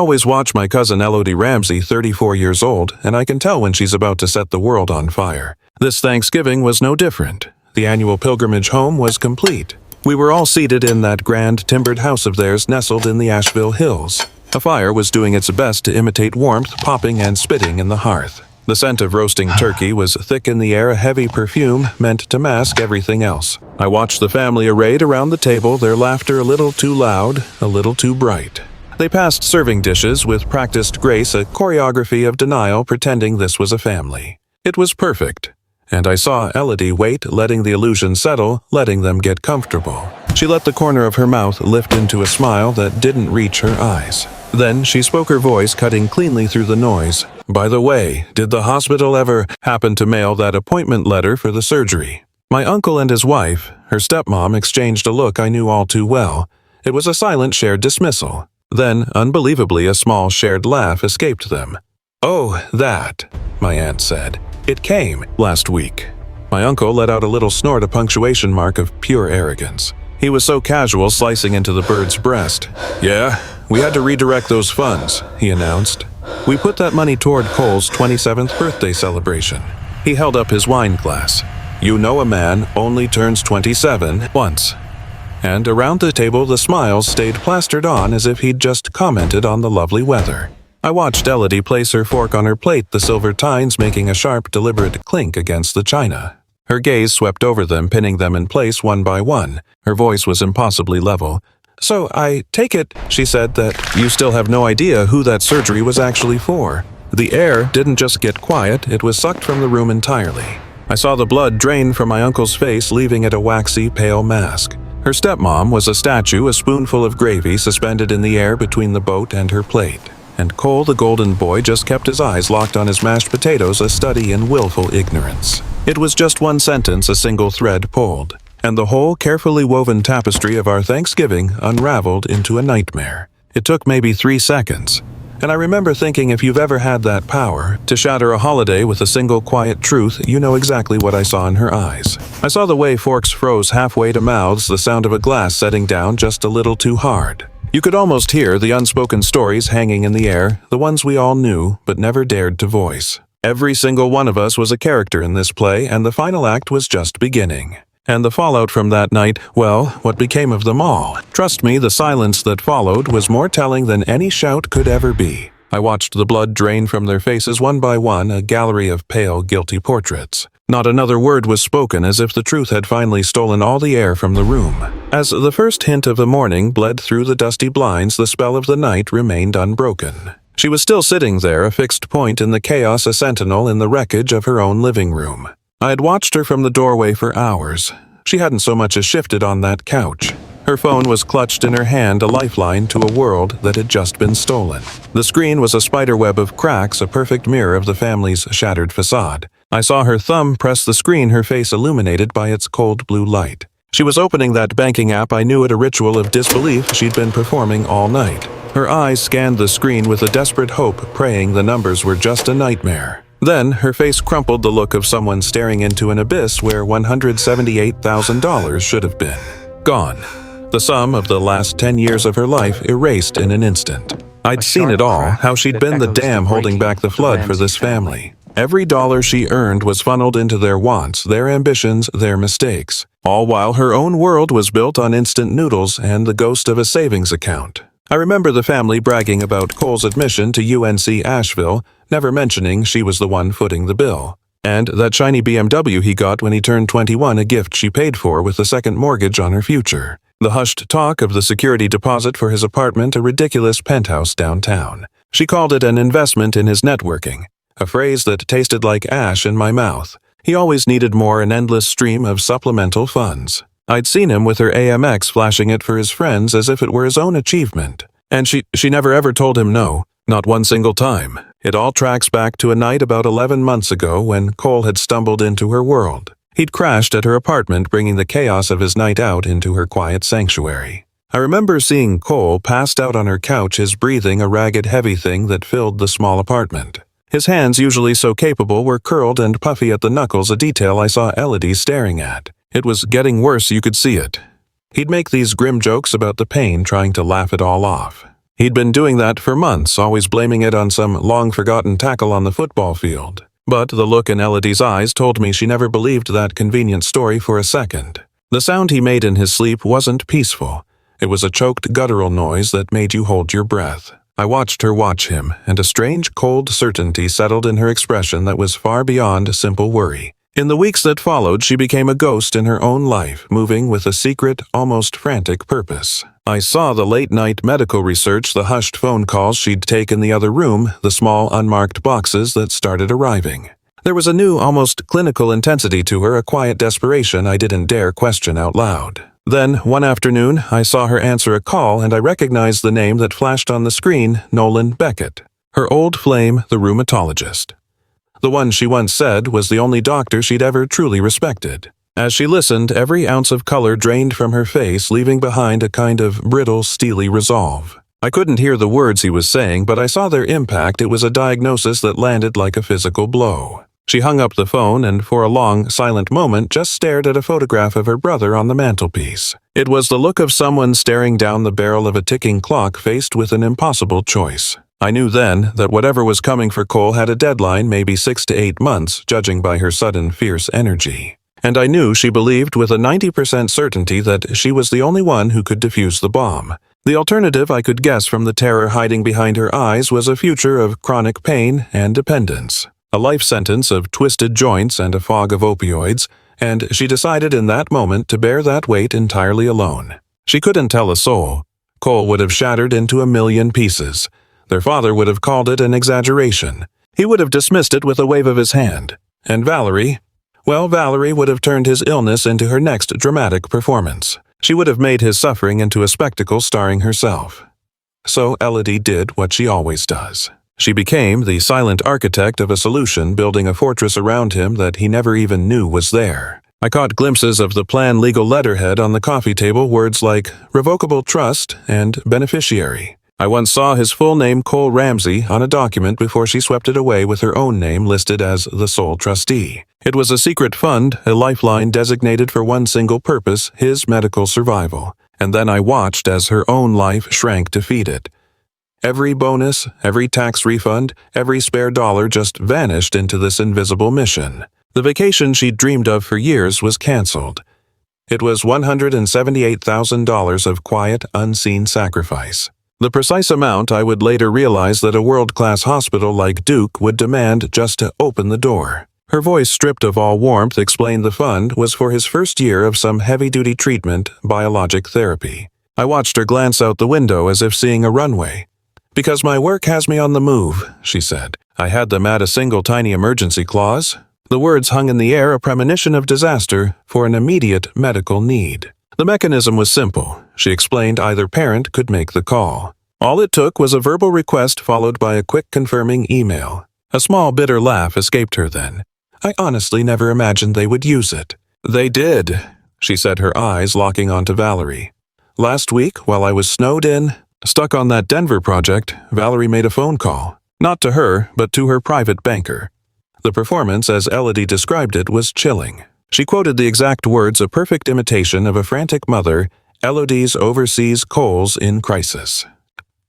always watch my cousin Elodie Ramsey, 34 years old, and I can tell when she's about to set the world on fire. This Thanksgiving was no different. The annual pilgrimage home was complete. We were all seated in that grand timbered house of theirs nestled in the Asheville Hills. A fire was doing its best to imitate warmth, popping and spitting in the hearth. The scent of roasting turkey was thick in the air, a heavy perfume meant to mask everything else. I watched the family arrayed around the table, their laughter a little too loud, a little too bright. They passed serving dishes with practiced grace, a choreography of denial pretending this was a family. It was perfect. And I saw Elodie wait, letting the illusion settle, letting them get comfortable. She let the corner of her mouth lift into a smile that didn't reach her eyes. Then she spoke, her voice cutting cleanly through the noise. "By the way, did the hospital ever happen to mail that appointment letter for the surgery?" My uncle and his wife, her stepmom, exchanged a look I knew all too well. It was a silent shared dismissal. Then, unbelievably, a small shared laugh escaped them. "Oh, that," my aunt said. "It came last week." My uncle let out a little snort, a punctuation mark of pure arrogance. He was so casual, slicing into the bird's breast. "Yeah, we had to redirect those funds," he announced. "We put that money toward Cole's 27th birthday celebration." He held up his wine glass. "You know a man only turns 27 once." And around the table the smiles stayed plastered on as if he'd just commented on the lovely weather. I watched Elodie place her fork on her plate, the silver tines making a sharp, deliberate clink against the china. Her gaze swept over them, pinning them in place one by one. Her voice was impossibly level. "So I take it," she said, "that you still have no idea who that surgery was actually for." The air didn't just get quiet, it was sucked from the room entirely. I saw the blood drain from my uncle's face, leaving it a waxy, pale mask. Her stepmom was a statue, a spoonful of gravy suspended in the air between the boat and her plate. And Cole, the golden boy, just kept his eyes locked on his mashed potatoes, a study in willful ignorance. It was just one sentence, a single thread pulled, and the whole carefully woven tapestry of our Thanksgiving unraveled into a nightmare. It took maybe 3 seconds. And I remember thinking, if you've ever had that power to shatter a holiday with a single quiet truth, you know exactly what I saw in her eyes. I saw the way forks froze halfway to mouths, the sound of a glass setting down just a little too hard. You could almost hear the unspoken stories hanging in the air, the ones we all knew but never dared to voice. Every single one of us was a character in this play, and the final act was just beginning. And the fallout from that night, well, what became of them all? Trust me, the silence that followed was more telling than any shout could ever be. I watched the blood drain from their faces one by one, a gallery of pale, guilty portraits. Not another word was spoken, as if the truth had finally stolen all the air from the room. As the first hint of the morning bled through the dusty blinds, the spell of the night remained unbroken. She was still sitting there, a fixed point in the chaos, a sentinel in the wreckage of her own living room. I had watched her from the doorway for hours. She hadn't so much as shifted on that couch. Her phone was clutched in her hand, a lifeline to a world that had just been stolen. The screen was a spiderweb of cracks, a perfect mirror of the family's shattered facade. I saw her thumb press the screen, her face illuminated by its cold blue light. She was opening that banking app. I knew it, a ritual of disbelief she'd been performing all night. Her eyes scanned the screen with a desperate hope, praying the numbers were just a nightmare. Then, her face crumpled, the look of someone staring into an abyss where $178,000 should have been. Gone. The sum of the last 10 years of her life erased in an instant. I'd seen it all, how she'd been the dam holding back the flood for this family. Every dollar she earned was funneled into their wants, their ambitions, their mistakes, all while her own world was built on instant noodles and the ghost of a savings account. I remember the family bragging about Cole's admission to UNC Asheville, never mentioning she was the one footing the bill. And that shiny BMW he got when he turned 21, a gift she paid for with the second mortgage on her future. The hushed talk of the security deposit for his apartment, a ridiculous penthouse downtown. She called it an investment in his networking, a phrase that tasted like ash in my mouth. He always needed more, an endless stream of supplemental funds. I'd seen him with her AMX, flashing it for his friends as if it were his own achievement. And she never ever told him no, not one single time. It all tracks back to a night about 11 months ago when Cole had stumbled into her world. He'd crashed at her apartment, bringing the chaos of his night out into her quiet sanctuary. I remember seeing Cole passed out on her couch, his breathing a ragged, heavy thing that filled the small apartment. His hands, usually so capable, were curled and puffy at the knuckles, a detail I saw Elodie staring at. It was getting worse, you could see it. He'd make these grim jokes about the pain, trying to laugh it all off. He'd been doing that for months, always blaming it on some long-forgotten tackle on the football field. But the look in Elodie's eyes told me she never believed that convenient story for a second. The sound he made in his sleep wasn't peaceful. It was a choked guttural noise that made you hold your breath. I watched her watch him, and a strange cold certainty settled in her expression that was far beyond simple worry. In the weeks that followed, she became a ghost in her own life, moving with a secret, almost frantic purpose. I saw the late-night medical research, the hushed phone calls she'd take in the other room, the small, unmarked boxes that started arriving. There was a new, almost clinical intensity to her, a quiet desperation I didn't dare question out loud. Then, one afternoon, I saw her answer a call, and I recognized the name that flashed on the screen, Nolan Beckett. Her old flame, the rheumatologist. The one she once said was the only doctor she'd ever truly respected. As she listened, every ounce of color drained from her face, leaving behind a kind of brittle, steely resolve. I couldn't hear the words he was saying, but I saw their impact. It was a diagnosis that landed like a physical blow. She hung up the phone and, for a long, silent moment, just stared at a photograph of her brother on the mantelpiece. It was the look of someone staring down the barrel of a ticking clock faced with an impossible choice. I knew then that whatever was coming for Cole had a deadline, maybe 6 to 8 months, judging by her sudden fierce energy. And I knew she believed with a 90% certainty that she was the only one who could defuse the bomb. The alternative, I could guess from the terror hiding behind her eyes, was a future of chronic pain and dependence. A life sentence of twisted joints and a fog of opioids, and she decided in that moment to bear that weight entirely alone. She couldn't tell a soul. Cole would have shattered into a million pieces. Their father would have called it an exaggeration. He would have dismissed it with a wave of his hand. And Valerie? Well, Valerie would have turned his illness into her next dramatic performance. She would have made his suffering into a spectacle starring herself. So Elodie did what she always does. She became the silent architect of a solution, building a fortress around him that he never even knew was there. I caught glimpses of the plan legal letterhead on the coffee table, words like revocable trust and beneficiary. I once saw his full name, Cole Ramsey, on a document before she swept it away with her own name listed as the sole trustee. It was a secret fund, a lifeline designated for one single purpose, his medical survival. And then I watched as her own life shrank to feed it. Every bonus, every tax refund, every spare dollar just vanished into this invisible mission. The vacation she'd dreamed of for years was canceled. It was $178,000 of quiet, unseen sacrifice. The precise amount I would later realize that a world-class hospital like Duke would demand just to open the door. Her voice, stripped of all warmth, explained the fund was for his first year of some heavy-duty treatment, biologic therapy. I watched her glance out the window as if seeing a runway. "Because my work has me on the move," she said. I had them add a single tiny emergency clause. The words hung in the air, a premonition of disaster for an immediate medical need. The mechanism was simple. She explained either parent could make the call. All it took was a verbal request followed by a quick confirming email. A small bitter laugh escaped her then. I honestly never imagined they would use it. "They did," she said, her eyes locking onto Valerie. "Last week, while I was snowed in, stuck on that Denver project, Valerie made a phone call. Not to her, but to her private banker. The performance, as Elodie described it, was chilling. She quoted the exact words, a perfect imitation of a frantic mother, Elodie's oversees Cole's in crisis.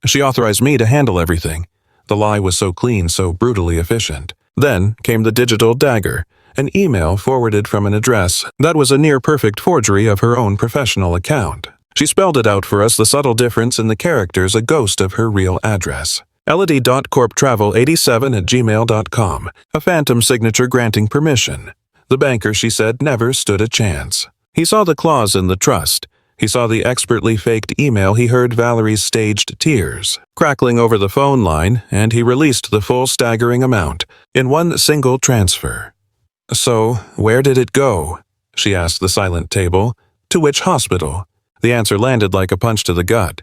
She authorized me to handle everything. The lie was so clean, so brutally efficient. Then came the digital dagger, an email forwarded from an address that was a near-perfect forgery of her own professional account. She spelled it out for us, the subtle difference in the characters, a ghost of her real address. Elodie.corptravel87@gmail.com, a phantom signature granting permission. The banker, she said, never stood a chance. He saw the clause in the trust. He saw the expertly faked email. He heard Valerie's staged tears crackling over the phone line, and he released the full staggering amount in one single transfer. "So, where did it go?" she asked the silent table. "To which hospital?" The answer landed like a punch to the gut.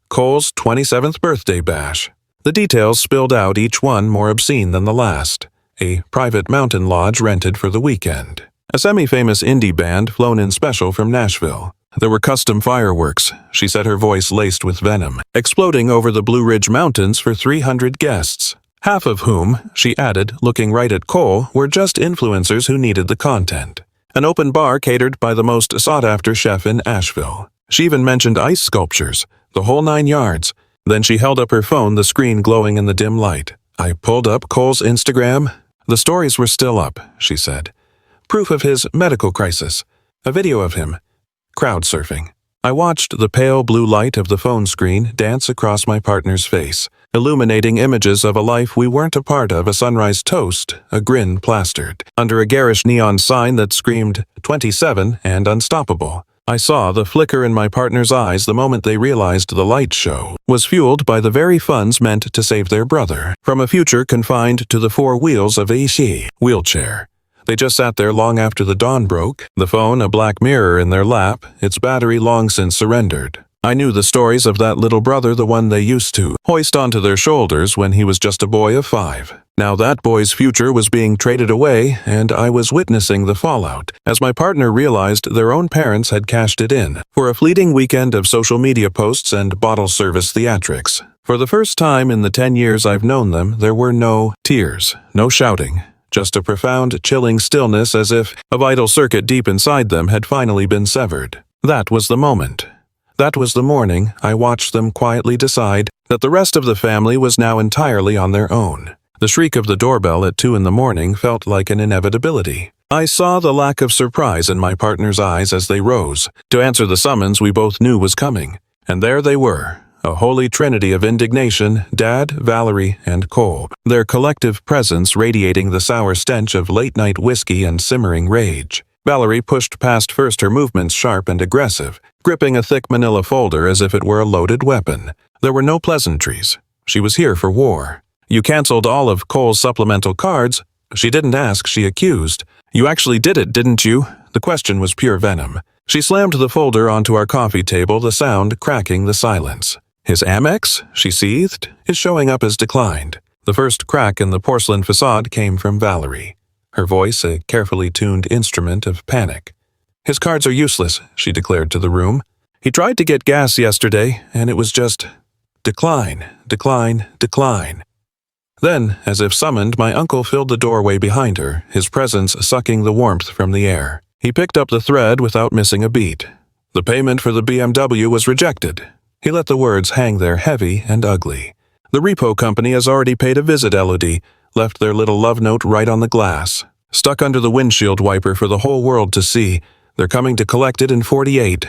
"Cole's 27th birthday bash." The details spilled out, each one more obscene than the last. A private mountain lodge rented for the weekend. A semi-famous indie band flown in special from Nashville. There were custom fireworks, she said, her voice laced with venom, exploding over the Blue Ridge Mountains for 300 guests, half of whom, she added, looking right at Cole, were just influencers who needed the content. An open bar catered by the most sought-after chef in Asheville. She even mentioned ice sculptures, the whole 9 yards. Then she held up her phone, the screen glowing in the dim light. I pulled up Cole's Instagram. The stories were still up, she said. Proof of his medical crisis. A video of him crowd surfing. I watched the pale blue light of the phone screen dance across my partner's face, illuminating images of a life we weren't a part of, a sunrise toast, a grin plastered, under a garish neon sign that screamed 27 and unstoppable. I saw the flicker in my partner's eyes the moment they realized the light show was fueled by the very funds meant to save their brother from a future confined to the four wheels of a wheelchair. They just sat there long after the dawn broke, the phone a black mirror in their lap, its battery long since surrendered. I knew the stories of that little brother, the one they used to hoist onto their shoulders when he was just a boy of 5. Now that boy's future was being traded away, and I was witnessing the fallout as my partner realized their own parents had cashed it in for a fleeting weekend of social media posts and bottle service theatrics. For the first time in the 10 years I've known them, there were no tears, no shouting. Just a profound, chilling stillness, as if a vital circuit deep inside them had finally been severed. That was the moment. That was the morning I watched them quietly decide that the rest of the family was now entirely on their own. The shriek of the doorbell at 2 a.m. felt like an inevitability. I saw the lack of surprise in my partner's eyes as they rose to answer the summons we both knew was coming. And there they were. A holy trinity of indignation, Dad, Valerie, and Cole, their collective presence radiating the sour stench of late-night whiskey and simmering rage. Valerie pushed past first, her movements sharp and aggressive, gripping a thick manila folder as if it were a loaded weapon. There were no pleasantries. She was here for war. You canceled all of Cole's supplemental cards. She didn't ask, she accused. You actually did it, didn't you? The question was pure venom. She slammed the folder onto our coffee table, the sound cracking the silence. His Amex, she seethed, is showing up as declined. The first crack in the porcelain facade came from Valerie, her voice a carefully tuned instrument of panic. His cards are useless, she declared to the room. He tried to get gas yesterday, and it was just decline, decline, decline. Then, as if summoned, my uncle filled the doorway behind her, his presence sucking the warmth from the air. He picked up the thread without missing a beat. The payment for the BMW was rejected. He let the words hang there heavy and ugly. The repo company has already paid a visit, Elodie, left their little love note right on the glass. Stuck under the windshield wiper for the whole world to see. They're coming to collect it in 48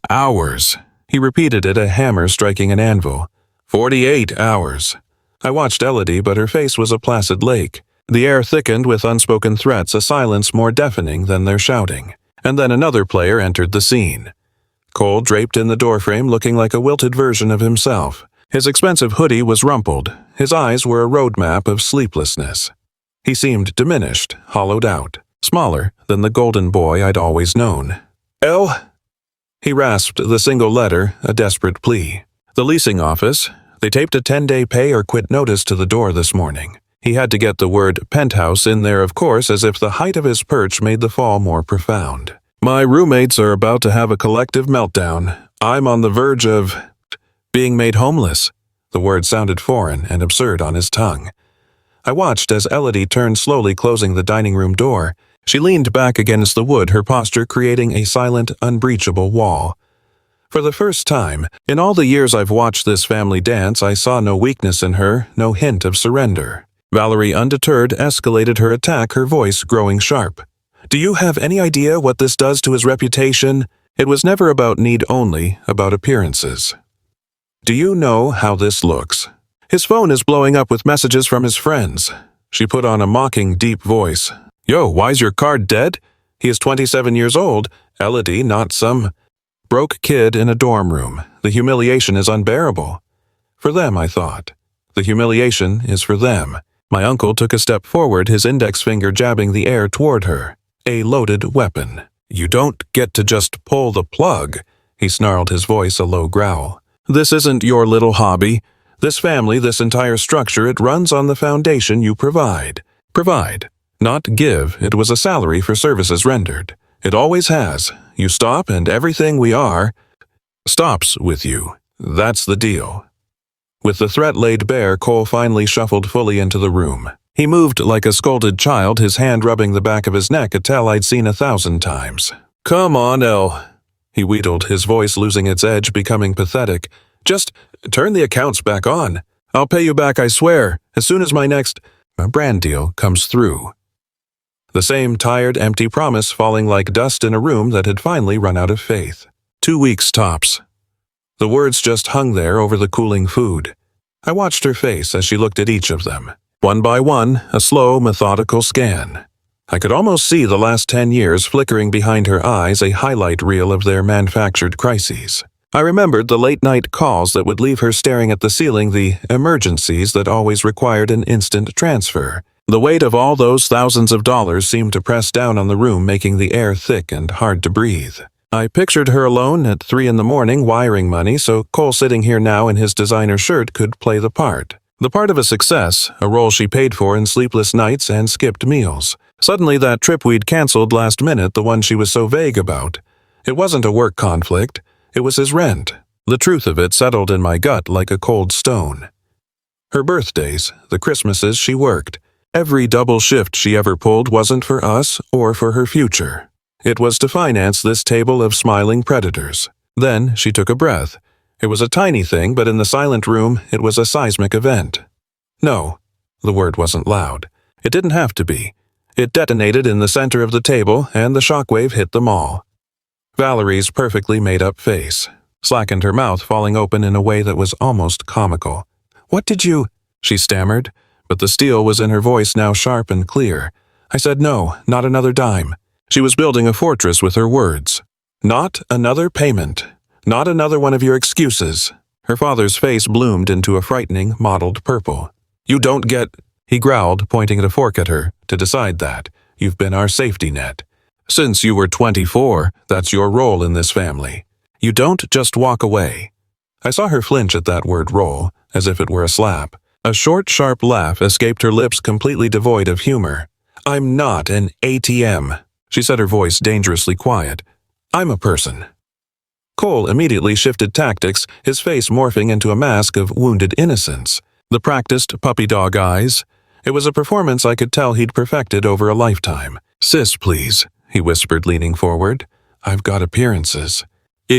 hours. He repeated it, a hammer striking an anvil. 48 hours. I watched Elodie, but her face was a placid lake. The air thickened with unspoken threats, a silence more deafening than their shouting. And then another player entered the scene. Cole draped in the doorframe, looking like a wilted version of himself. His expensive hoodie was rumpled. His eyes were a roadmap of sleeplessness. He seemed diminished, hollowed out, smaller than the golden boy I'd always known. L? He rasped the single letter, a desperate plea. The leasing office. They taped a 10-day pay or quit notice to the door this morning. He had to get the word penthouse in there, of course, as if the height of his perch made the fall more profound. My roommates are about to have a collective meltdown. I'm on the verge of being made homeless. The word sounded foreign and absurd on his tongue. I watched as Elodie turned slowly, closing the dining room door. She leaned back against the wood, her posture creating a silent, unbreachable wall. For the first time, in all the years I've watched this family dance, I saw no weakness in her, no hint of surrender. Valerie, undeterred, escalated her attack, her voice growing sharp. Do you have any idea what this does to his reputation? It was never about need only, about appearances. Do you know how this looks? His phone is blowing up with messages from his friends. She put on a mocking, deep voice. Yo, why's your card dead? He is 27 years old. Elodie, not some broke kid in a dorm room. The humiliation is unbearable. For them, I thought. The humiliation is for them. My uncle took a step forward, his index finger jabbing the air toward her. A loaded weapon. You don't get to just pull the plug, he snarled, his voice a low growl. This isn't your little hobby. This family, this entire structure, it runs on the foundation you provide. Provide. Not give. It was a salary for services rendered. It always has. You stop and everything we are stops with you. That's the deal. With the threat laid bare, Cole finally shuffled fully into the room. He moved like a scolded child, his hand rubbing the back of his neck, a tell I'd seen 1,000 times. Come on, Elle, he wheedled, his voice losing its edge, becoming pathetic. Just turn the accounts back on. I'll pay you back, I swear, as soon as my next brand deal comes through. The same tired, empty promise falling like dust in a room that had finally run out of faith. 2 weeks tops. The words just hung there over the cooling food. I watched her face as she looked at each of them. One by one, a slow, methodical scan. I could almost see the last 10 years flickering behind her eyes, a highlight reel of their manufactured crises. I remembered the late-night calls that would leave her staring at the ceiling, the emergencies that always required an instant transfer. The weight of all those thousands of dollars seemed to press down on the room, making the air thick and hard to breathe. I pictured her alone at 3 a.m. wiring money so Cole sitting here now in his designer shirt could play the part. The part of a success, a role she paid for in sleepless nights and skipped meals. Suddenly that trip we'd canceled last minute, the one she was so vague about. It wasn't a work conflict, it was his rent. The truth of it settled in my gut like a cold stone. Her birthdays, the Christmases she worked. Every double shift she ever pulled wasn't for us or for her future. It was to finance this table of smiling predators. Then she took a breath. It was a tiny thing, but in the silent room, it was a seismic event. No, the word wasn't loud. It didn't have to be. It detonated in the center of the table, and the shockwave hit them all. Valerie's perfectly made-up face slackened, her mouth falling open in a way that was almost comical. "What did you—" she stammered, but the steel was in her voice now, sharp and clear. I said no, not another dime. She was building a fortress with her words. Not another payment. Not another one of your excuses. Her father's face bloomed into a frightening, mottled purple. "You don't get—" he growled, pointing a fork at her. "To decide that. You've been our safety net. Since you were 24, that's your role in this family. You don't just walk away." I saw her flinch at that word role, as if it were a slap. A short, sharp laugh escaped her lips, completely devoid of humor. "I'm not an ATM," she said, her voice dangerously quiet. "I'm a person." Cole immediately shifted tactics, his face morphing into a mask of wounded innocence. The practiced puppy dog eyes. It was a performance I could tell he'd perfected over a lifetime. "Sis, please," he whispered, leaning forward. "I've got appearances.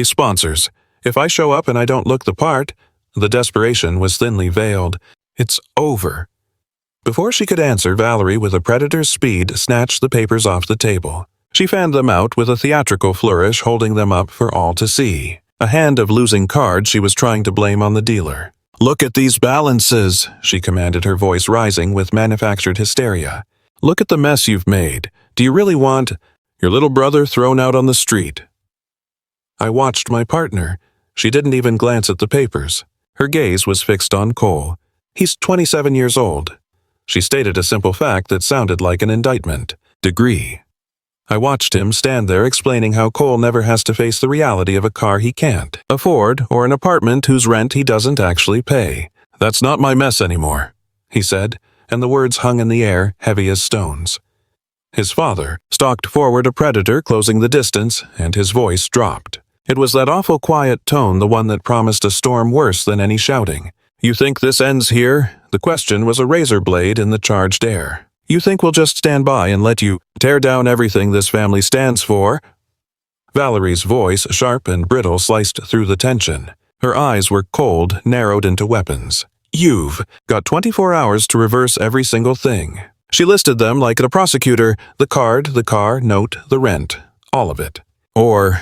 Sponsors. If I show up and I don't look the part—" The desperation was thinly veiled. "It's over." Before she could answer, Valerie, with a predator's speed, snatched the papers off the table. She fanned them out with a theatrical flourish, holding them up for all to see. A hand of losing cards she was trying to blame on the dealer. "Look at these balances," she commanded, her voice rising with manufactured hysteria. "Look at the mess you've made. Do you really want your little brother thrown out on the street?" I watched my partner. She didn't even glance at the papers. Her gaze was fixed on Cole. "He's 27 years old." She stated a simple fact that sounded like an indictment. Degree. I watched him stand there explaining how Cole never has to face the reality of a car he can't afford or an apartment whose rent he doesn't actually pay. "That's not my mess anymore," he said, and the words hung in the air, heavy as stones. His father stalked forward, a predator closing the distance, and his voice dropped. It was that awful quiet tone, the one that promised a storm worse than any shouting. "You think this ends here?" The question was a razor blade in the charged air. "You think we'll just stand by and let you tear down everything this family stands for?" Valerie's voice, sharp and brittle, sliced through the tension. Her eyes were cold, narrowed into weapons. "You've got 24 hours to reverse every single thing." She listed them like a prosecutor: the card, the car, note, the rent, all of it. Or,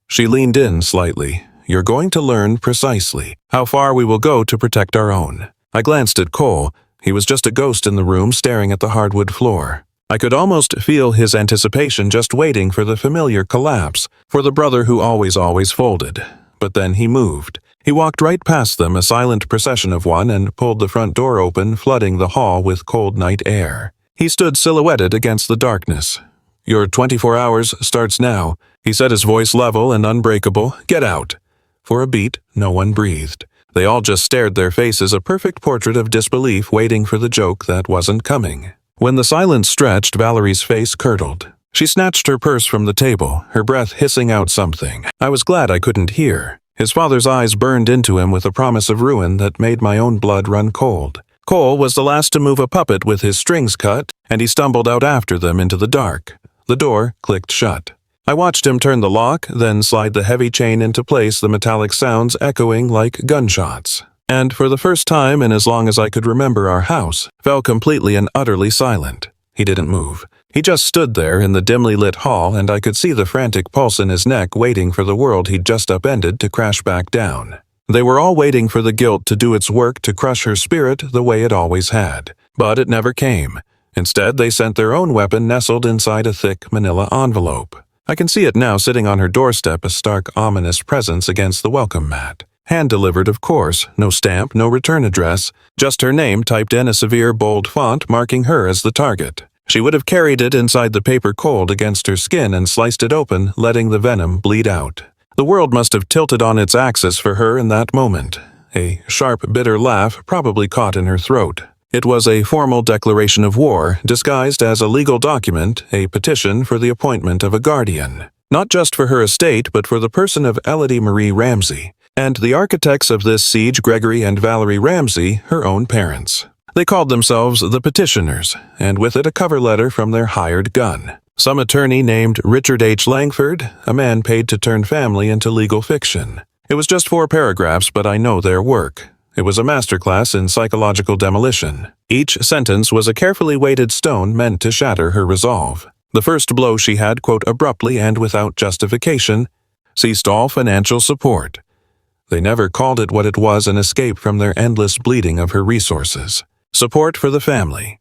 she leaned in slightly, "You're going to learn precisely how far we will go to protect our own." I glanced at Cole. He was just a ghost in the room, staring at the hardwood floor. I could almost feel his anticipation, just waiting for the familiar collapse, for the brother who always folded. But then he moved. He walked right past them, a silent procession of one, and pulled the front door open, flooding the hall with cold night air. He stood silhouetted against the darkness. "Your 24 hours starts now," he said, his voice level and unbreakable. "Get out." For a beat, no one breathed. They all just stared, their faces a perfect portrait of disbelief, waiting for the joke that wasn't coming. When the silence stretched, Valerie's face curdled. She snatched her purse from the table, her breath hissing out something. I was glad I couldn't hear. His father's eyes burned into him with a promise of ruin that made my own blood run cold. Cole was the last to move a puppet with his strings cut, and he stumbled out after them into the dark. The door clicked shut. I watched him turn the lock, then slide the heavy chain into place, the metallic sounds echoing like gunshots. And for the first time in as long as I could remember, our house fell completely and utterly silent. He didn't move. He just stood there in the dimly lit hall, and I could see the frantic pulse in his neck, waiting for the world he'd just upended to crash back down. They were all waiting for the guilt to do its work to crush her spirit the way it always had. But it never came. Instead, they sent their own weapon nestled inside a thick manila envelope. I can see it now, sitting on her doorstep, a stark, ominous presence against the welcome mat. Hand-delivered, of course, no stamp, no return address, just her name typed in a severe, bold font marking her as the target. She would have carried it inside the paper cold against her skin and sliced it open, letting the venom bleed out. The world must have tilted on its axis for her in that moment. A sharp, bitter laugh probably caught in her throat. It was a formal declaration of war, disguised as a legal document, a petition for the appointment of a guardian. Not just for her estate, but for the person of Elodie Marie Ramsey, and the architects of this siege, Gregory and Valerie Ramsey, her own parents. They called themselves the petitioners, and with it a cover letter from their hired gun. Some attorney named Richard H. Langford, a man paid to turn family into legal fiction. It was just 4 paragraphs, but I know their work. It was a masterclass in psychological demolition. Each sentence was a carefully weighted stone meant to shatter her resolve. The first blow she had, quote, abruptly and without justification, ceased all financial support. They never called it what it was, an escape from their endless bleeding of her resources. Support for the family.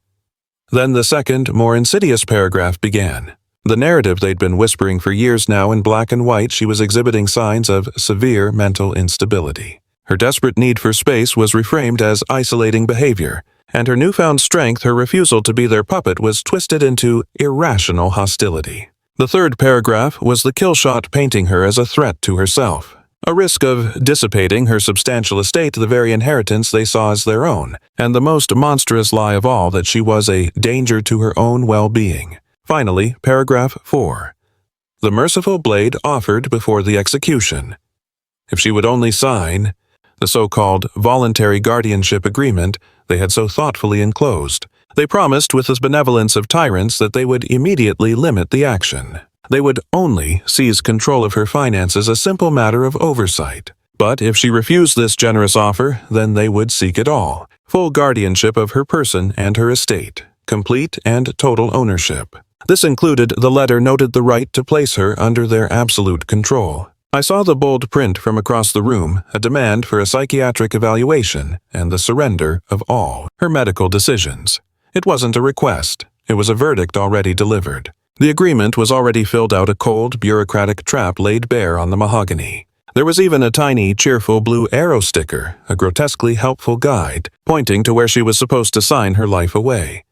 Then the second, more insidious paragraph began. The narrative they'd been whispering for years now in black and white. She was exhibiting signs of severe mental instability. Her desperate need for space was reframed as isolating behavior, and her newfound strength, her refusal to be their puppet, was twisted into irrational hostility. The third paragraph was the kill shot painting her as a threat to herself. A risk of dissipating her substantial estate, the very inheritance they saw as their own, and the most monstrous lie of all, that she was a danger to her own well-being. Finally, paragraph 4. The merciful blade offered before the execution. If she would only sign the so-called voluntary guardianship agreement they had so thoughtfully enclosed. They promised, with the benevolence of tyrants, that they would immediately limit the action. They would only seize control of her finances, a simple matter of oversight. But if she refused this generous offer, then they would seek it all. Full guardianship of her person and her estate. Complete and total ownership. This included, the letter noted, the right to place her under their absolute control. I saw the bold print from across the room, a demand for a psychiatric evaluation and the surrender of all her medical decisions. It wasn't a request. It was a verdict already delivered. The agreement was already filled out, a cold, bureaucratic trap laid bare on the mahogany. There was even a tiny, cheerful blue arrow sticker, a grotesquely helpful guide, pointing to where she was supposed to sign her life away.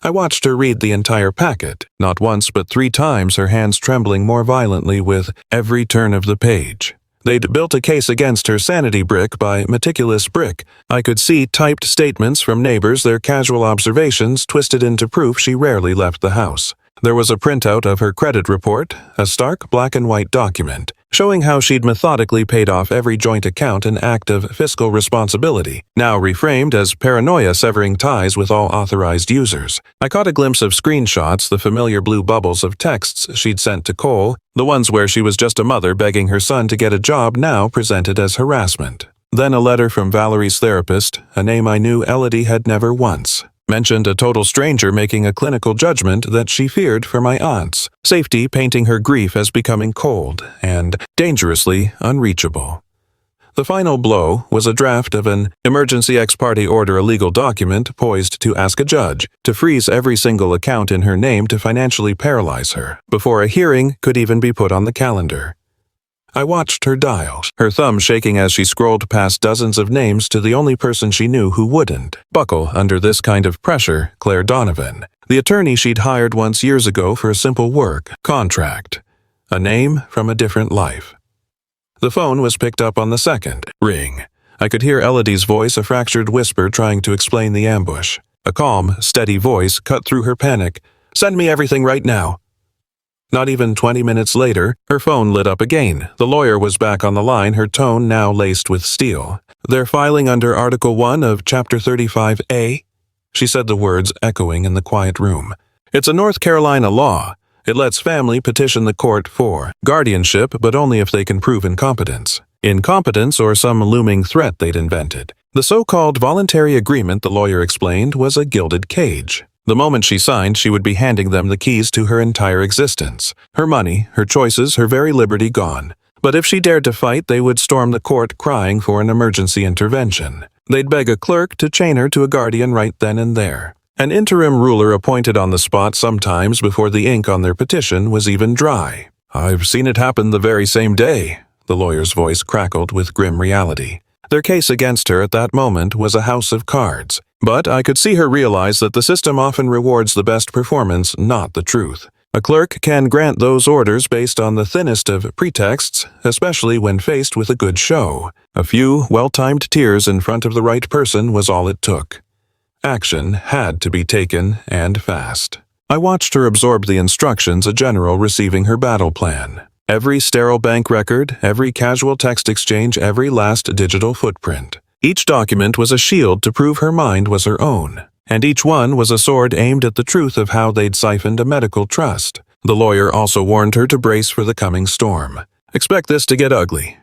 I watched her read the entire packet, not once but 3 times, her hands trembling more violently with every turn of the page. They'd built a case against her sanity brick by meticulous brick. I could see typed statements from neighbors, their casual observations twisted into proof she rarely left the house. There was a printout of her credit report, a stark black and white document, showing how she'd methodically paid off every joint account, an act of fiscal responsibility, now reframed as paranoia, severing ties with all authorized users. I caught a glimpse of screenshots, the familiar blue bubbles of texts she'd sent to Cole, the ones where she was just a mother begging her son to get a job, now presented as harassment. Then a letter from Valerie's therapist, a name I knew Elodie had never once mentioned, a total stranger making a clinical judgment that she feared for my aunt's safety, painting her grief as becoming cold and dangerously unreachable. The final blow was a draft of an emergency ex parte order, a legal document poised to ask a judge to freeze every single account in her name, to financially paralyze her before a hearing could even be put on the calendar. I watched her dial, her thumb shaking as she scrolled past dozens of names to the only person she knew who wouldn't buckle under this kind of pressure, Claire Donovan, the attorney she'd hired once years ago for a simple work contract. A name from a different life. The phone was picked up on the second ring. I could hear Elodie's voice, a fractured whisper trying to explain the ambush. A calm, steady voice cut through her panic. "Send me everything right now." Not even 20 minutes later, her phone lit up again. The lawyer was back on the line, her tone now laced with steel. "They're filing under Article 1 of Chapter 35A?" She said the words echoing in the quiet room. "It's a North Carolina law. It lets family petition the court for guardianship, but only if they can prove incompetence. Incompetence or some looming threat they'd invented. The so-called voluntary agreement, the lawyer explained, was a gilded cage. The moment she signed, she would be handing them the keys to her entire existence. Her money, her choices, her very liberty gone. But if she dared to fight, they would storm the court crying for an emergency intervention. They'd beg a clerk to chain her to a guardian right then and there. An interim ruler appointed on the spot sometimes before the ink on their petition was even dry. "I've seen it happen the very same day," the lawyer's voice crackled with grim reality. Their case against her at that moment was a house of cards. But I could see her realize that the system often rewards the best performance, not the truth. A clerk can grant those orders based on the thinnest of pretexts, especially when faced with a good show. A few well-timed tears in front of the right person was all it took. Action had to be taken, and fast. I watched her absorb the instructions, a general receiving her battle plan. Every sterile bank record, every casual text exchange, every last digital footprint. Each document was a shield to prove her mind was her own, and each one was a sword aimed at the truth of how they'd siphoned a medical trust. The lawyer also warned her to brace for the coming storm. Expect this to get ugly.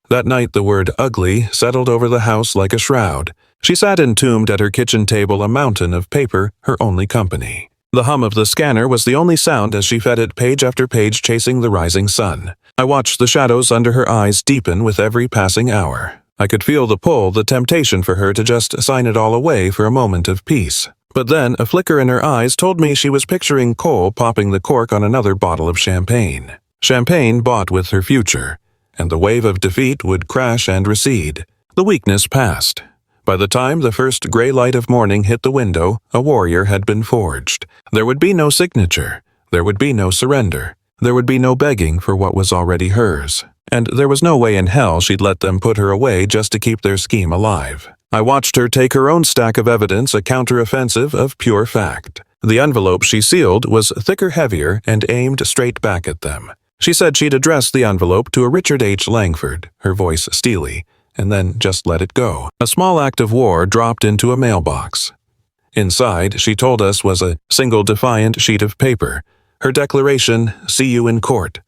That night the word ugly settled over the house like a shroud. She sat entombed at her kitchen table, a mountain of paper, her only company. The hum of the scanner was the only sound as she fed it page after page, chasing the rising sun. I watched the shadows under her eyes deepen with every passing hour. I could feel the pull, the temptation for her to just sign it all away for a moment of peace. But then a flicker in her eyes told me she was picturing Cole popping the cork on another bottle of champagne. Champagne bought with her future, and the wave of defeat would crash and recede. The weakness passed. By the time the first gray light of morning hit the window, a warrior had been forged. There would be no signature. There would be no surrender. There would be no begging for what was already hers. And there was no way in hell she'd let them put her away just to keep their scheme alive. I watched her take her own stack of evidence, a counteroffensive of pure fact. The envelope she sealed was thicker, heavier, and aimed straight back at them. She said she'd address the envelope to a Richard H. Langford, her voice steely, and then just let it go. A small act of war dropped into a mailbox. Inside, she told us, was a single defiant sheet of paper. Her declaration, "See you in court."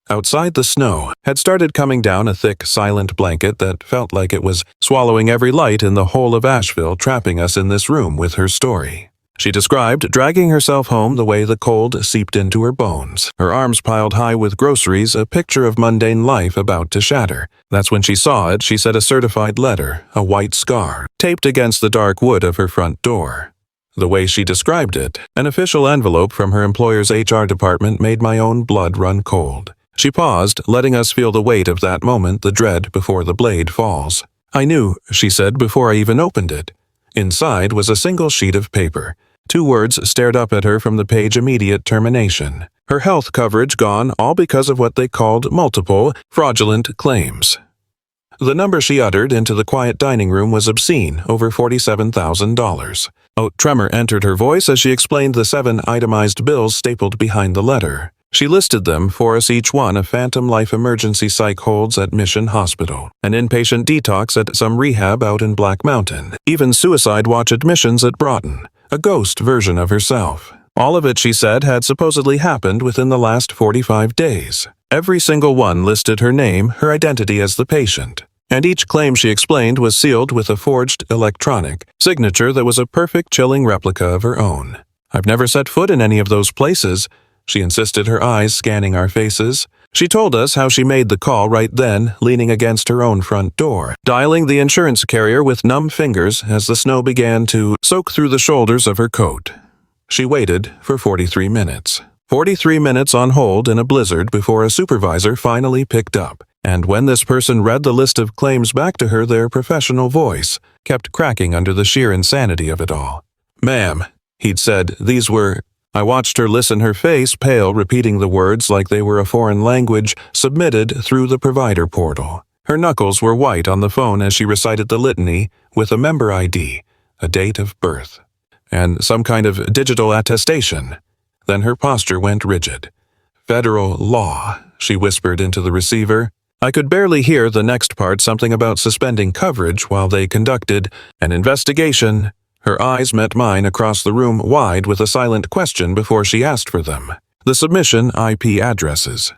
Outside, the snow had started coming down, a thick, silent blanket that felt like it was swallowing every light in the whole of Asheville, trapping us in this room with her story. She described dragging herself home the way the cold seeped into her bones, her arms piled high with groceries, a picture of mundane life about to shatter. That's when she saw it, she said, a certified letter, a white scar, taped against the dark wood of her front door. The way she described it, an official envelope from her employer's HR department, made my own blood run cold. She paused, letting us feel the weight of that moment, the dread before the blade falls. "I knew," she said, "before I even opened it." Inside was a single sheet of paper. 2 words stared up at her from the page: immediate termination. Her health coverage gone, all because of what they called multiple, fraudulent claims. The number she uttered into the quiet dining room was obscene, over $47,000. A tremor entered her voice as she explained the 7 itemized bills stapled behind the letter. She listed them for us, each one: a phantom life emergency psych holds at Mission Hospital, an inpatient detox at some rehab out in Black Mountain, even suicide watch admissions at Broughton, a ghost version of herself. All of it, she said, had supposedly happened within the last 45 days. Every single one listed her name, her identity as the patient. And each claim, she explained, was sealed with a forged electronic signature that was a perfect, chilling replica of her own. "I've never set foot in any of those places," she insisted, her eyes scanning our faces. She told us how she made the call right then, leaning against her own front door, dialing the insurance carrier with numb fingers as the snow began to soak through the shoulders of her coat. She waited for 43 minutes. 43 minutes on hold in a blizzard before a supervisor finally picked up. And when this person read the list of claims back to her, their professional voice kept cracking under the sheer insanity of it all. "Ma'am," he'd said, "these were..." I watched her listen, her face pale, repeating the words like they were a foreign language submitted through the provider portal. Her knuckles were white on the phone as she recited the litany with a member ID, a date of birth, and some kind of digital attestation. Then her posture went rigid. "Federal law," she whispered into the receiver. I could barely hear the next part, something about suspending coverage while they conducted an investigation. Her eyes met mine across the room, wide with a silent question before she asked for them. The submission IP addresses.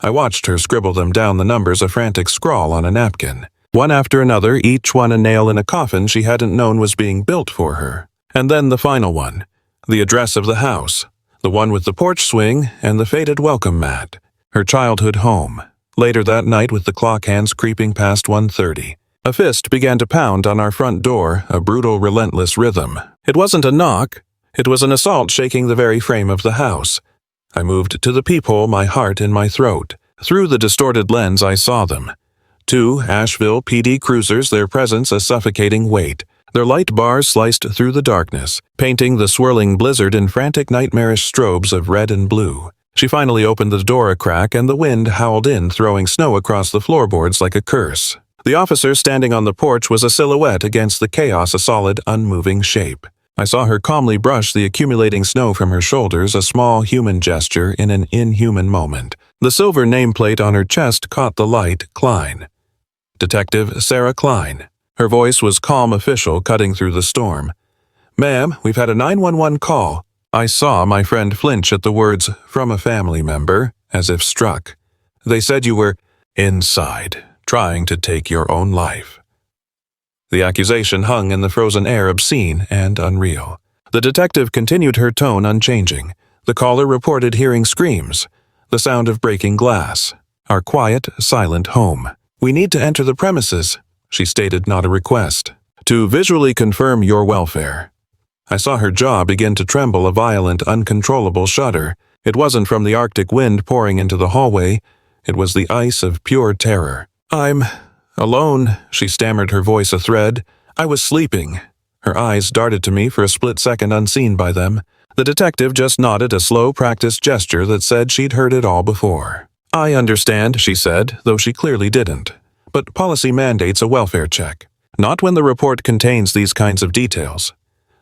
I watched her scribble them down, the numbers a frantic scrawl on a napkin. One after another, each one a nail in a coffin she hadn't known was being built for her. And then the final one. The address of the house. The one with the porch swing and the faded welcome mat. Her childhood home. Later that night, with the clock hands creeping past 1:30, a fist began to pound on our front door, a brutal, relentless rhythm. It wasn't a knock. It was an assault shaking the very frame of the house. I moved to the peephole, my heart in my throat. Through the distorted lens I saw them. 2 Asheville PD cruisers, their presence a suffocating weight. Their light bars sliced through the darkness, painting the swirling blizzard in frantic nightmarish strobes of red and blue. She finally opened the door a crack and the wind howled in, throwing snow across the floorboards like a curse. The officer standing on the porch was a silhouette against the chaos, a solid, unmoving shape. I saw her calmly brush the accumulating snow from her shoulders, a small human gesture in an inhuman moment. The silver nameplate on her chest caught the light. Klein. Detective Sarah Klein. Her voice was calm, official, cutting through the storm. "Ma'am, we've had a 911 call." I saw my friend flinch at the words, "from a family member," as if struck. "They said you were inside, trying to take your own life." The accusation hung in the frozen air, obscene and unreal. The detective continued, her tone unchanging. The caller reported hearing screams, the sound of breaking glass. Our quiet, silent home. "We need to enter the premises," she stated, not a request. "To visually confirm your welfare." I saw her jaw begin to tremble, a violent, uncontrollable shudder. It wasn't from the Arctic wind pouring into the hallway. It was the ice of pure terror. "I'm alone," she stammered, her voice a thread. "I was sleeping." Her eyes darted to me for a split second, unseen by them. The detective just nodded, a slow, practiced gesture that said she'd heard it all before. "I understand," she said, though she clearly didn't. "But policy mandates a welfare check. Not when the report contains these kinds of details."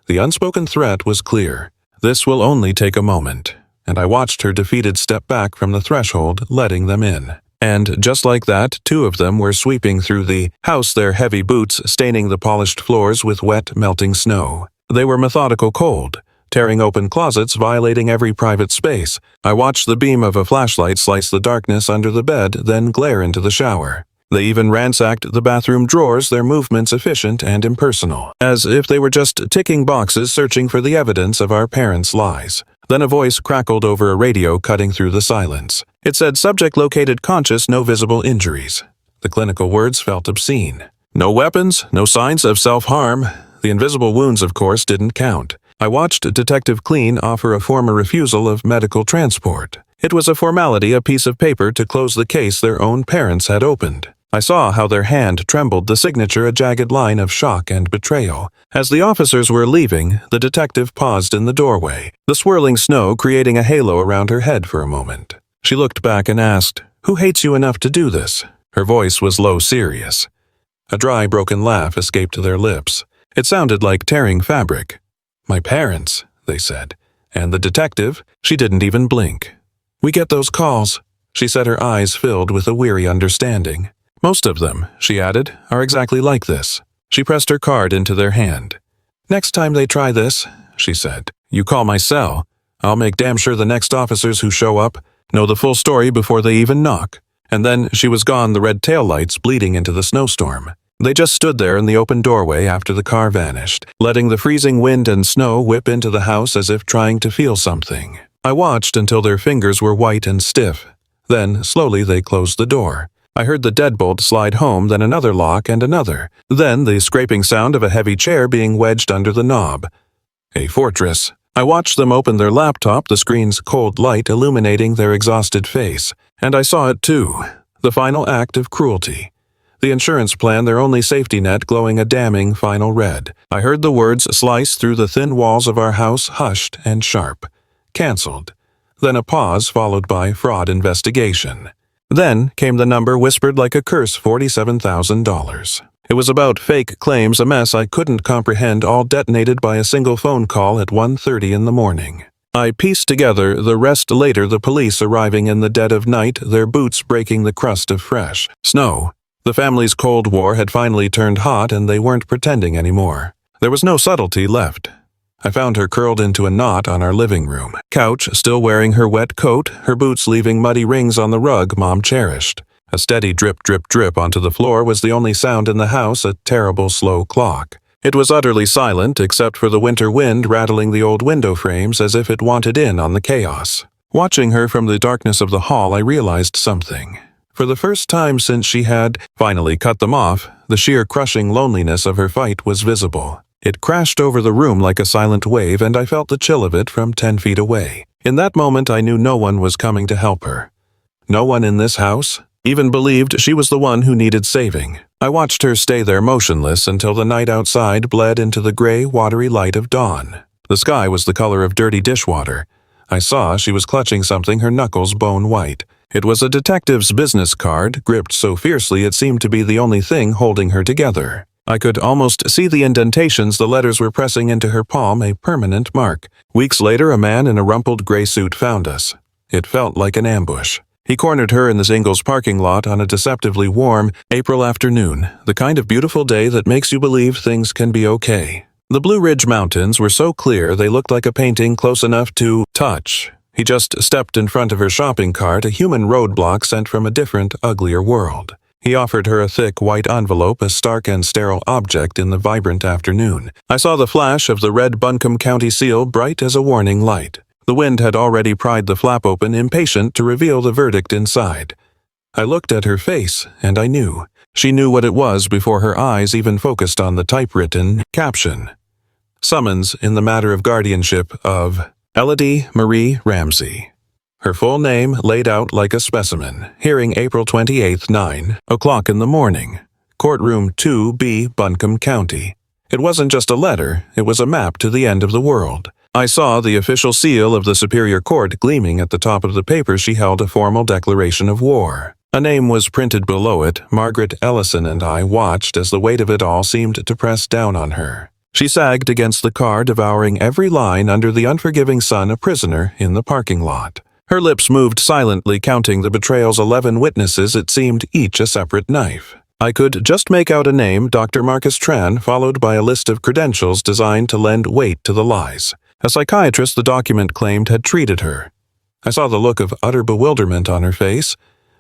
The unspoken threat was clear. This will only take a moment. And I watched her defeated step back from the threshold, letting them in. And just like that, 2 of them were sweeping through the house, their heavy boots staining the polished floors with wet, melting snow. They were methodical, cold, tearing open closets, violating every private space. I watched the beam of a flashlight slice the darkness under the bed, then glare into the shower. They even ransacked the bathroom drawers, their movements efficient and impersonal, as if they were just ticking boxes searching for the evidence of our parents' lies. Then a voice crackled over a radio, cutting through the silence. It said, "Subject located conscious, no visible injuries." The clinical words felt obscene. No weapons, no signs of self-harm. The invisible wounds, of course, didn't count. I watched Detective Klein offer a formal refusal of medical transport. It was a formality, a piece of paper to close the case their own parents had opened. I saw how their hand trembled, the signature a jagged line of shock and betrayal. As the officers were leaving, the detective paused in the doorway, the swirling snow creating a halo around her head for a moment. She looked back and asked, "Who hates you enough to do this?" Her voice was low, serious. A dry, broken laugh escaped their lips. It sounded like tearing fabric. "My parents," they said. And the detective, she didn't even blink. "We get those calls," she said, her eyes filled with a weary understanding. "Most of them," she added, "are exactly like this." She pressed her card into their hand. "Next time they try this," she said, "you call my cell. I'll make damn sure the next officers who show up know the full story before they even knock." And then she was gone, the red taillights bleeding into the snowstorm. They just stood there in the open doorway after the car vanished, letting the freezing wind and snow whip into the house as if trying to feel something. I watched until their fingers were white and stiff. Then, slowly, they closed the door. I heard the deadbolt slide home, then another lock and another. Then the scraping sound of a heavy chair being wedged under the knob. A fortress. I watched them open their laptop, the screen's cold light illuminating their exhausted face. And I saw it too. The final act of cruelty. The insurance plan, their only safety net, glowing a damning final red. I heard the words slice through the thin walls of our house, hushed and sharp. Canceled. Then a pause followed by fraud investigation. Then came the number whispered like a curse, $47,000. It was about fake claims, a mess I couldn't comprehend, all detonated by a single phone call at 1:30 in the morning. I pieced together the rest later, the police arriving in the dead of night, their boots breaking the crust of fresh snow. The family's Cold War had finally turned hot and they weren't pretending anymore. There was no subtlety left. I found her curled into a knot on our living room couch, still wearing her wet coat, her boots leaving muddy rings on the rug Mom cherished. A steady drip, drip, drip onto the floor was the only sound in the house, a terrible slow clock. It was utterly silent except for the winter wind rattling the old window frames as if it wanted in on the chaos. Watching her from the darkness of the hall, I realized something. For the first time since she had finally cut them off, the sheer crushing loneliness of her fight was visible. It crashed over the room like a silent wave, and I felt the chill of it from 10 feet away. In that moment, I knew no one was coming to help her. No one in this house even believed she was the one who needed saving. I watched her stay there motionless until the night outside bled into the gray, watery light of dawn. The sky was the color of dirty dishwater. I saw she was clutching something, her knuckles bone white. It was a detective's business card, gripped so fiercely it seemed to be the only thing holding her together. I could almost see the indentations the letters were pressing into her palm, a permanent mark. Weeks later, a man in a rumpled gray suit found us. It felt like an ambush. He cornered her in the Ingles parking lot on a deceptively warm April afternoon, the kind of beautiful day that makes you believe things can be okay. The Blue Ridge Mountains were so clear they looked like a painting close enough to touch. He just stepped in front of her shopping cart, a human roadblock sent from a different, uglier world. He offered her a thick white envelope, a stark and sterile object in the vibrant afternoon. I saw the flash of the red Buncombe County seal, bright as a warning light. The wind had already pried the flap open, impatient to reveal the verdict inside. I looked at her face, and I knew. She knew what it was before her eyes even focused on the typewritten caption. Summons in the matter of guardianship of Elodie Marie Ramsey. Her full name laid out like a specimen. Hearing April 28th, 9 o'clock in the morning. Courtroom 2B, Buncombe County. It wasn't just a letter, it was a map to the end of the world. I saw the official seal of the Superior Court gleaming at the top of the paper. She held a formal declaration of war. A name was printed below it. Margaret Ellison, and I watched as the weight of it all seemed to press down on her. She sagged against the car, devouring every line under the unforgiving sun, a prisoner in the parking lot. Her lips moved silently, counting the betrayal's 11 witnesses, it seemed each a separate knife. I could just make out a name, Dr. Marcus Tran, followed by a list of credentials designed to lend weight to the lies. A psychiatrist the document claimed had treated her. I saw the look of utter bewilderment on her face.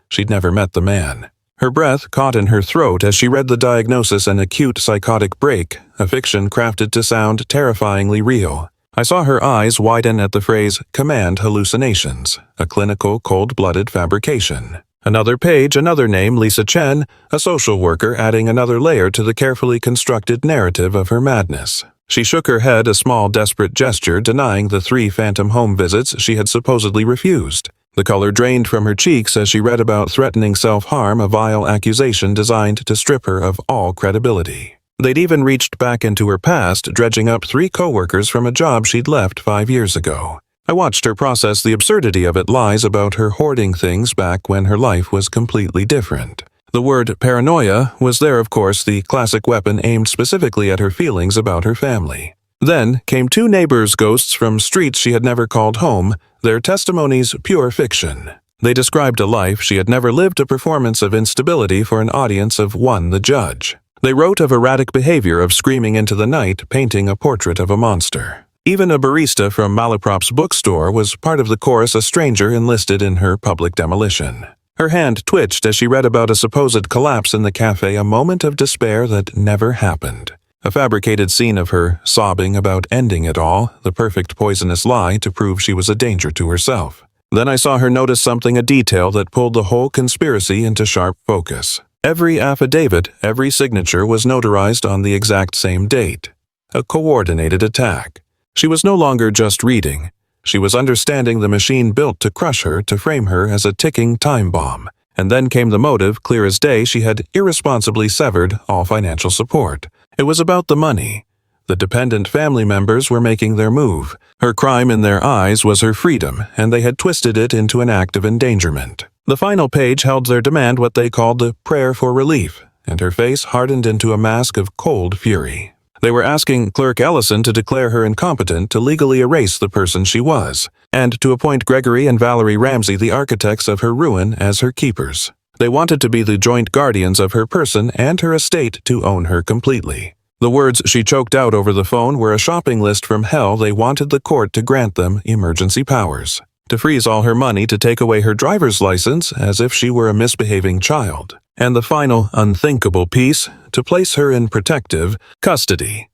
She'd never met the man. Her breath caught in her throat as she read the diagnosis, an acute psychotic break, a fiction crafted to sound terrifyingly real. I saw her eyes widen at the phrase, command hallucinations, a clinical, cold-blooded fabrication. Another page, another name, Lisa Chen, a social worker, adding another layer to the carefully constructed narrative of her madness. She shook her head, a small, desperate gesture, denying the 3 phantom home visits she had supposedly refused. The color drained from her cheeks as she read about threatening self-harm, a vile accusation designed to strip her of all credibility. They'd even reached back into her past, dredging up 3 coworkers from a job she'd left 5 years ago. I watched her process the absurdity of it, lies about her hoarding things back when her life was completely different. The word paranoia was there, of course, the classic weapon aimed specifically at her feelings about her family. Then came 2 neighbors' ghosts from streets she had never called home, their testimonies pure fiction. They described a life she had never lived, a performance of instability for an audience of one, the judge. They wrote of erratic behavior, of screaming into the night, painting a portrait of a monster. Even a barista from Malaprop's bookstore was part of the chorus, a stranger enlisted in her public demolition. Her hand twitched as she read about a supposed collapse in the cafe, a moment of despair that never happened. A fabricated scene of her sobbing about ending it all, the perfect poisonous lie to prove she was a danger to herself. Then I saw her notice something, a detail that pulled the whole conspiracy into sharp focus. Every affidavit, every signature was notarized on the exact same date. A coordinated attack. She was no longer just reading. She was understanding the machine built to crush her, to frame her as a ticking time bomb. And then came the motive, clear as day. She had irresponsibly severed all financial support. It was about the money. The dependent family members were making their move. Her crime in their eyes was her freedom, and they had twisted it into an act of endangerment. The final page held their demand, what they called the prayer for relief, and her face hardened into a mask of cold fury. They were asking Clerk Ellison to declare her incompetent, to legally erase the person she was, and to appoint Gregory and Valerie Ramsey, the architects of her ruin, as her keepers. They wanted to be the joint guardians of her person and her estate, to own her completely. The words she choked out over the phone were a shopping list from hell. They wanted the court to grant them emergency powers, to freeze all her money, to take away her driver's license as if she were a misbehaving child, and the final unthinkable piece, to place her in protective custody.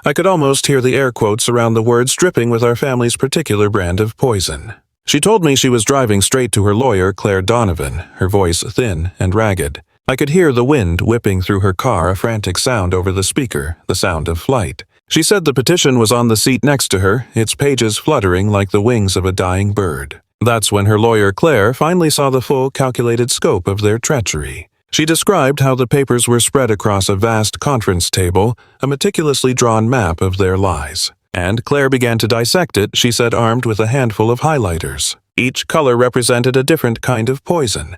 I could almost hear the air quotes around the words dripping with our family's particular brand of poison. She told me she was driving straight to her lawyer, Claire Donovan, her voice thin and ragged. I could hear the wind whipping through her car, a frantic sound over the speaker, the sound of flight. She said the petition was on the seat next to her, its pages fluttering like the wings of a dying bird. That's when her lawyer, Claire, finally saw the full, calculated scope of their treachery. She described how the papers were spread across a vast conference table, a meticulously drawn map of their lies. And Claire began to dissect it, she said, armed with a handful of highlighters. Each color represented a different kind of poison.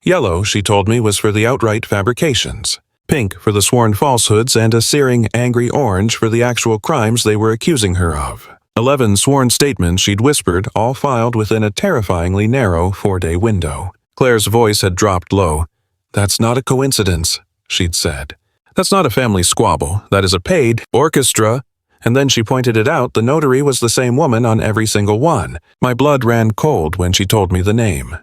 Yellow, she told me, was for the outright fabrications. Pink for the sworn falsehoods, and a searing, angry orange for the actual crimes they were accusing her of. 11 sworn statements, she'd whispered, all filed within a terrifyingly narrow 4-day window. Claire's voice had dropped low. "That's not a coincidence," she'd said. "That's not a family squabble. That is a paid orchestra." And then she pointed it out. The notary was the same woman on every single one. My blood ran cold when she told me the name.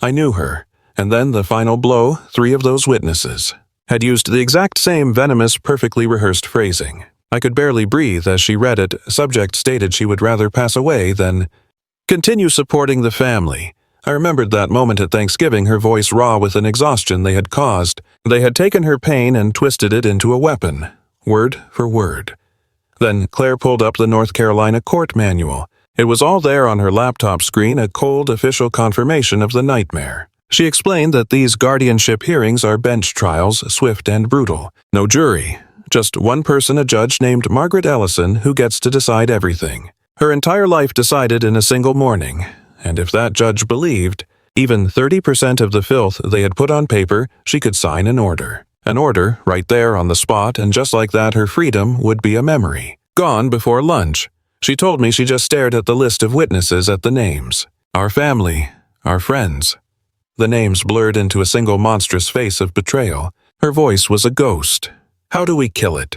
I knew her. And then the final blow, 3 of those witnesses had used the exact same venomous, perfectly rehearsed phrasing. I could barely breathe as she read it. Subject stated she would rather pass away than continue supporting the family. I remembered that moment at Thanksgiving, her voice raw with an exhaustion they had caused. They had taken her pain and twisted it into a weapon, word for word. Then Claire pulled up the North Carolina court manual. It was all there on her laptop screen, a cold official confirmation of the nightmare. She explained that these guardianship hearings are bench trials, swift and brutal. No jury, just one person, a judge named Margaret Ellison, who gets to decide everything. Her entire life decided in a single morning. And if that judge believed, even 30% of the filth they had put on paper, she could sign an order. An order right there on the spot, and just like that her freedom would be a memory. Gone before lunch. She told me she just stared at the list of witnesses, at the names. Our family, our friends. The names blurred into a single monstrous face of betrayal. Her voice was a ghost. How do we kill it?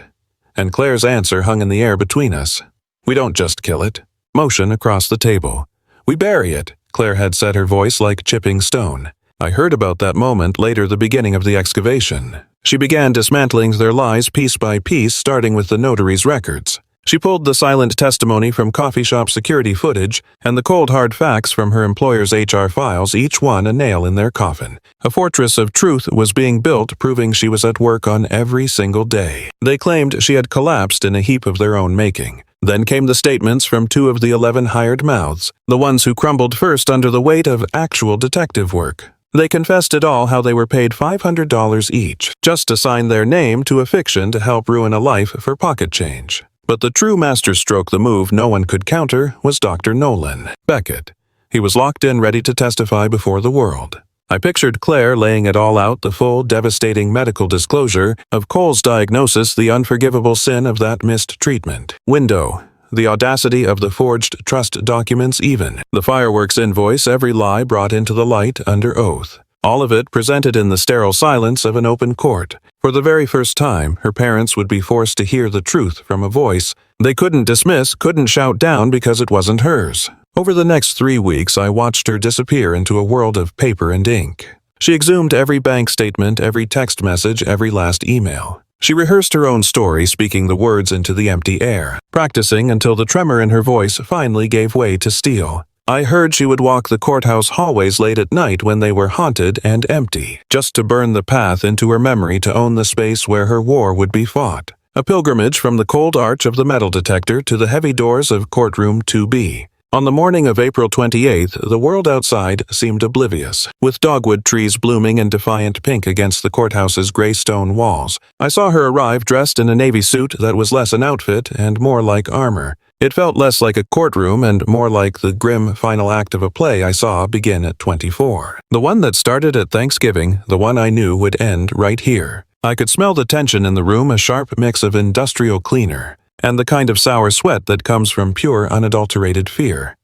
And Claire's answer hung in the air between us. We don't just kill it. Motion across the table. We bury it, Claire had said, her voice like chipping stone. I heard about that moment later, the beginning of the excavation. She began dismantling their lies piece by piece, starting with the notary's records. She pulled the silent testimony from coffee shop security footage and the cold hard facts from her employer's HR files, each one a nail in their coffin. A fortress of truth was being built, proving she was at work on every single day. They claimed she had collapsed in a heap of their own making. Then came the statements from 2 of the 11 hired mouths, the ones who crumbled first under the weight of actual detective work. They confessed it all, how they were paid $500 each, just to sign their name to a fiction to help ruin a life for pocket change. But the true masterstroke, the move no one could counter, was Dr. Nolan Beckett. He was locked in, ready to testify before the world. I pictured Claire laying it all out, the full, devastating medical disclosure of Cole's diagnosis, the unforgivable sin of that missed treatment. Window. The audacity of the forged trust documents, even. The fireworks invoice, every lie brought into the light under oath. All of it presented in the sterile silence of an open court. For the very first time, her parents would be forced to hear the truth from a voice they couldn't dismiss, couldn't shout down because it wasn't hers. Over the next 3 weeks, I watched her disappear into a world of paper and ink. She exhumed every bank statement, every text message, every last email. She rehearsed her own story, speaking the words into the empty air, practicing until the tremor in her voice finally gave way to steel. I heard she would walk the courthouse hallways late at night when they were haunted and empty, just to burn the path into her memory, to own the space where her war would be fought. A pilgrimage from the cold arch of the metal detector to the heavy doors of courtroom 2B. On the morning of April 28th, the world outside seemed oblivious, with dogwood trees blooming in defiant pink against the courthouse's gray stone walls. I saw her arrive dressed in a navy suit that was less an outfit and more like armor. It felt less like a courtroom and more like the grim final act of a play I saw begin at 24. The one that started at Thanksgiving, the one I knew would end right here. I could smell the tension in the room, a sharp mix of industrial cleaner and the kind of sour sweat that comes from pure, unadulterated fear.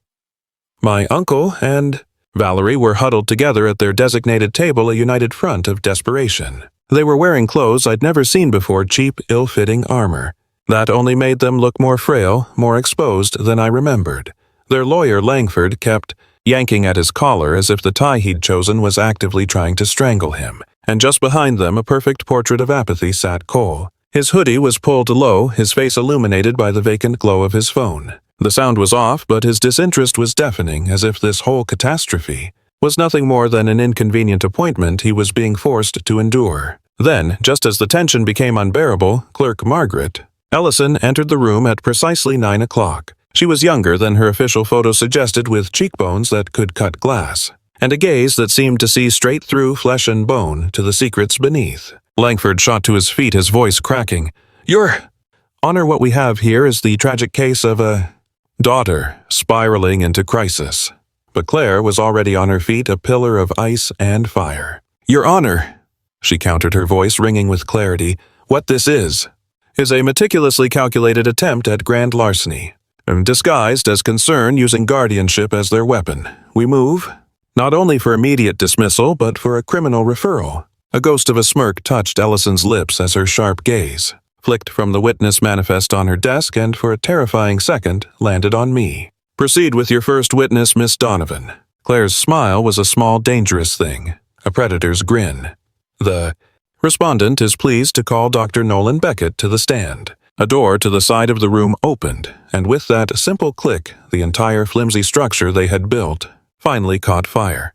My uncle and Valerie were huddled together at their designated table, a united front of desperation. They were wearing clothes I'd never seen before, cheap, ill-fitting armor. That only made them look more frail, more exposed than I remembered. Their lawyer, Langford, kept yanking at his collar as if the tie he'd chosen was actively trying to strangle him. And just behind them, a perfect portrait of apathy, sat Cole. His hoodie was pulled low, his face illuminated by the vacant glow of his phone. The sound was off, but his disinterest was deafening, as if this whole catastrophe was nothing more than an inconvenient appointment he was being forced to endure. Then, just as the tension became unbearable, Clerk Margaret Ellison entered the room at precisely 9 o'clock. She was younger than her official photo suggested, with cheekbones that could cut glass, and a gaze that seemed to see straight through flesh and bone to the secrets beneath. Langford shot to his feet, his voice cracking. "Your Honor, what we have here is the tragic case of a daughter spiraling into crisis." But Claire was already on her feet, a pillar of ice and fire. "Your Honor," she countered, her voice ringing with clarity, "what this is a meticulously calculated attempt at grand larceny, disguised as concern, using guardianship as their weapon. We move not only for immediate dismissal, but for a criminal referral." A ghost of a smirk touched Ellison's lips as her sharp gaze flicked from the witness manifest on her desk and for a terrifying second landed on me. "Proceed with your first witness, Miss Donovan." Claire's smile was a small, dangerous thing, a predator's grin. "The respondent is pleased to call Dr. Nolan Beckett to the stand." A door to the side of the room opened, and with that simple click, the entire flimsy structure they had built finally caught fire.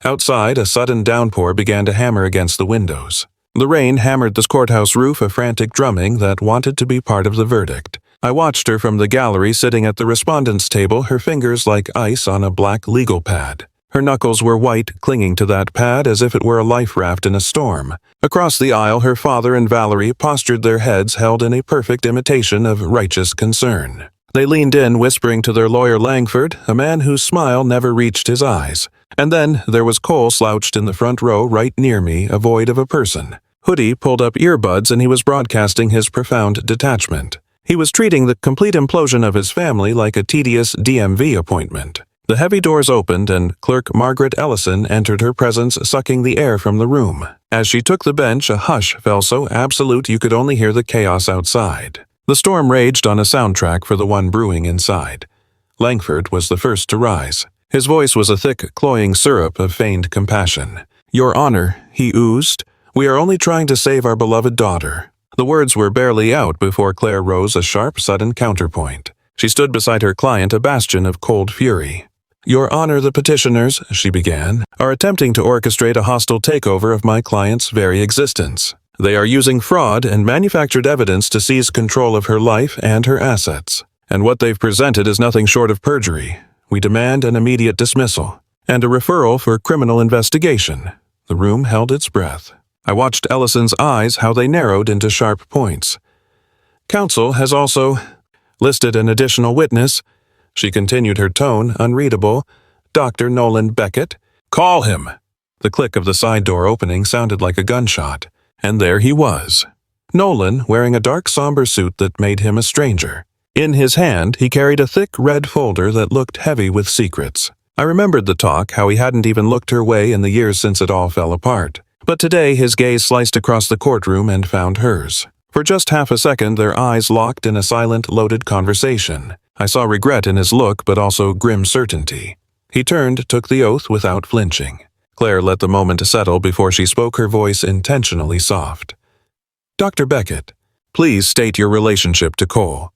Outside, a sudden downpour began to hammer against the windows. The rain hammered the courthouse roof, a frantic drumming that wanted to be part of the verdict. I watched her from the gallery, sitting at the respondent's table, her fingers like ice on a black legal pad. Her knuckles were white, clinging to that pad as if it were a life raft in a storm. Across the aisle, her father and Valerie postured, their heads held in a perfect imitation of righteous concern. They leaned in, whispering to their lawyer Langford, a man whose smile never reached his eyes. And then there was Cole slouched in the front row right near me, a void of a person. Hoodie pulled up earbuds, and he was broadcasting his profound detachment. He was treating the complete implosion of his family like a tedious DMV appointment. The heavy doors opened, and Clerk Margaret Ellison entered, her presence sucking the air from the room. As she took the bench, a hush fell so absolute you could only hear the chaos outside. The storm raged on a soundtrack for the one brewing inside. Langford was the first to rise. His voice was a thick, cloying syrup of feigned compassion. "Your Honor," he oozed, "we are only trying to save our beloved daughter." The words were barely out before Claire rose, a sharp, sudden counterpoint. She stood beside her client, a bastion of cold fury. "Your Honor, the petitioners," she began, "are attempting to orchestrate a hostile takeover of my client's very existence. They are using fraud and manufactured evidence to seize control of her life and her assets. And what they've presented is nothing short of perjury. We demand an immediate dismissal and a referral for criminal investigation." The room held its breath. I watched Ellison's eyes, how they narrowed into sharp points. "Counsel has also listed an additional witness," she continued, her tone unreadable. "Dr. Nolan Beckett." "Call him!" The click of the side door opening sounded like a gunshot, and there he was. Nolan, wearing a dark, somber suit that made him a stranger. In his hand, he carried a thick red folder that looked heavy with secrets. I remembered the talk, how he hadn't even looked her way in the years since it all fell apart. But today his gaze sliced across the courtroom and found hers. For just half a second, their eyes locked in a silent, loaded conversation. I saw regret in his look, but also grim certainty. He turned, took the oath without flinching. Claire let the moment settle before she spoke, her voice intentionally soft. "Dr. Beckett, please state your relationship to Cole."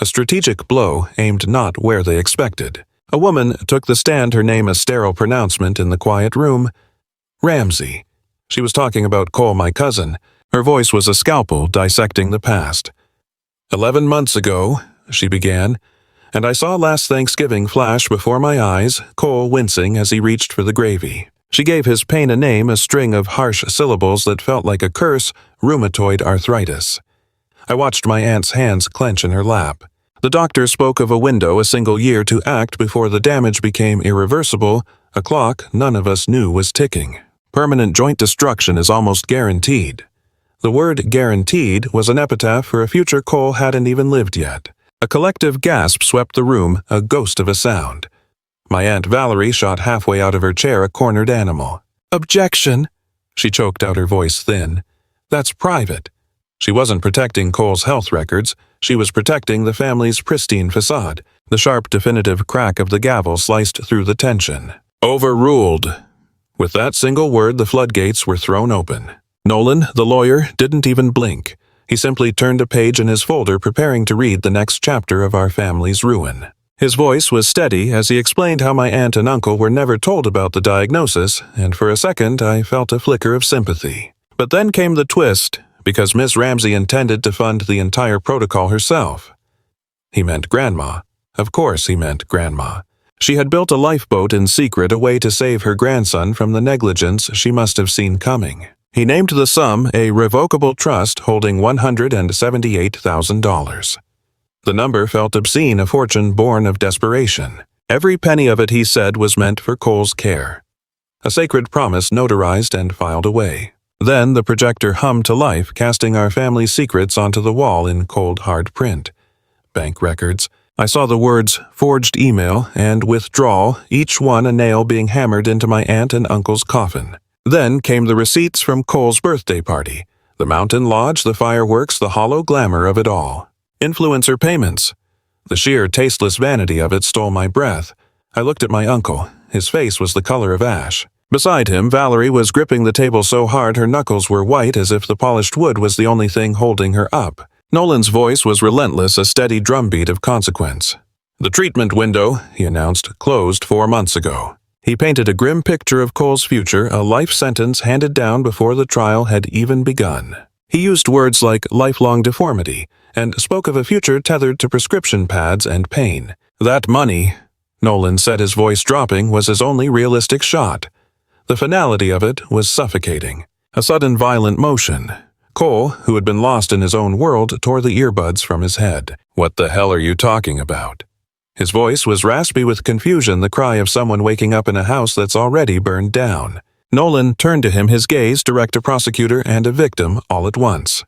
A strategic blow aimed not where they expected. A woman took the stand, her name a sterile pronouncement in the quiet room. "Ramsey." She was talking about Cole, my cousin. Her voice was a scalpel dissecting the past. 11 months ago, she began, and I saw last Thanksgiving flash before my eyes, Cole wincing as he reached for the gravy. She gave his pain a name, a string of harsh syllables that felt like a curse, rheumatoid arthritis. I watched my aunt's hands clench in her lap. The doctor spoke of a window, a single year to act before the damage became irreversible, a clock none of us knew was ticking. Permanent joint destruction is almost guaranteed. The word guaranteed was an epitaph for a future Cole hadn't even lived yet. A collective gasp swept the room, a ghost of a sound. My Aunt Valerie shot halfway out of her chair, a cornered animal. "Objection!" She choked out, her voice thin. That's private. She wasn't protecting Cole's health records. She was protecting the family's pristine facade. The sharp, definitive crack of the gavel sliced through the tension. Overruled. With that single word, the floodgates were thrown open. Nolan, the lawyer, didn't even blink. He simply turned a page in his folder, preparing to read the next chapter of our family's ruin. His voice was steady as he explained how my aunt and uncle were never told about the diagnosis, and for a second I felt a flicker of sympathy. But then came the twist, because Miss Ramsey intended to fund the entire protocol herself. He meant Grandma. Of course he meant Grandma. She had built a lifeboat in secret, a way to save her grandson from the negligence she must have seen coming. He named the sum a revocable trust holding $178,000. The number felt obscene, a fortune born of desperation. Every penny of it, he said, was meant for Cole's care. A sacred promise notarized and filed away. Then the projector hummed to life, casting our family's secrets onto the wall in cold, hard print. Bank records. I saw the words forged email and withdrawal, each one a nail being hammered into my aunt and uncle's coffin. Then came the receipts from Cole's birthday party, the mountain lodge, the fireworks, the hollow glamour of it all. Influencer payments. The sheer tasteless vanity of it stole my breath. I looked at my uncle. His face was the color of ash. Beside him, Valerie was gripping the table so hard her knuckles were white, as if the polished wood was the only thing holding her up. Nolan's voice was relentless, a steady drumbeat of consequence. The treatment window, he announced, closed 4 months ago. He painted a grim picture of Cole's future, a life sentence handed down before the trial had even begun. He used words like lifelong deformity, and spoke of a future tethered to prescription pads and pain. That money, Nolan said, his voice dropping, was his only realistic shot. The finality of it was suffocating. A sudden violent motion. Cole, who had been lost in his own world, tore the earbuds from his head. "What the hell are you talking about?" His voice was raspy with confusion, the cry of someone waking up in a house that's already burned down. Nolan turned to him, his gaze direct, a prosecutor and a victim all at once.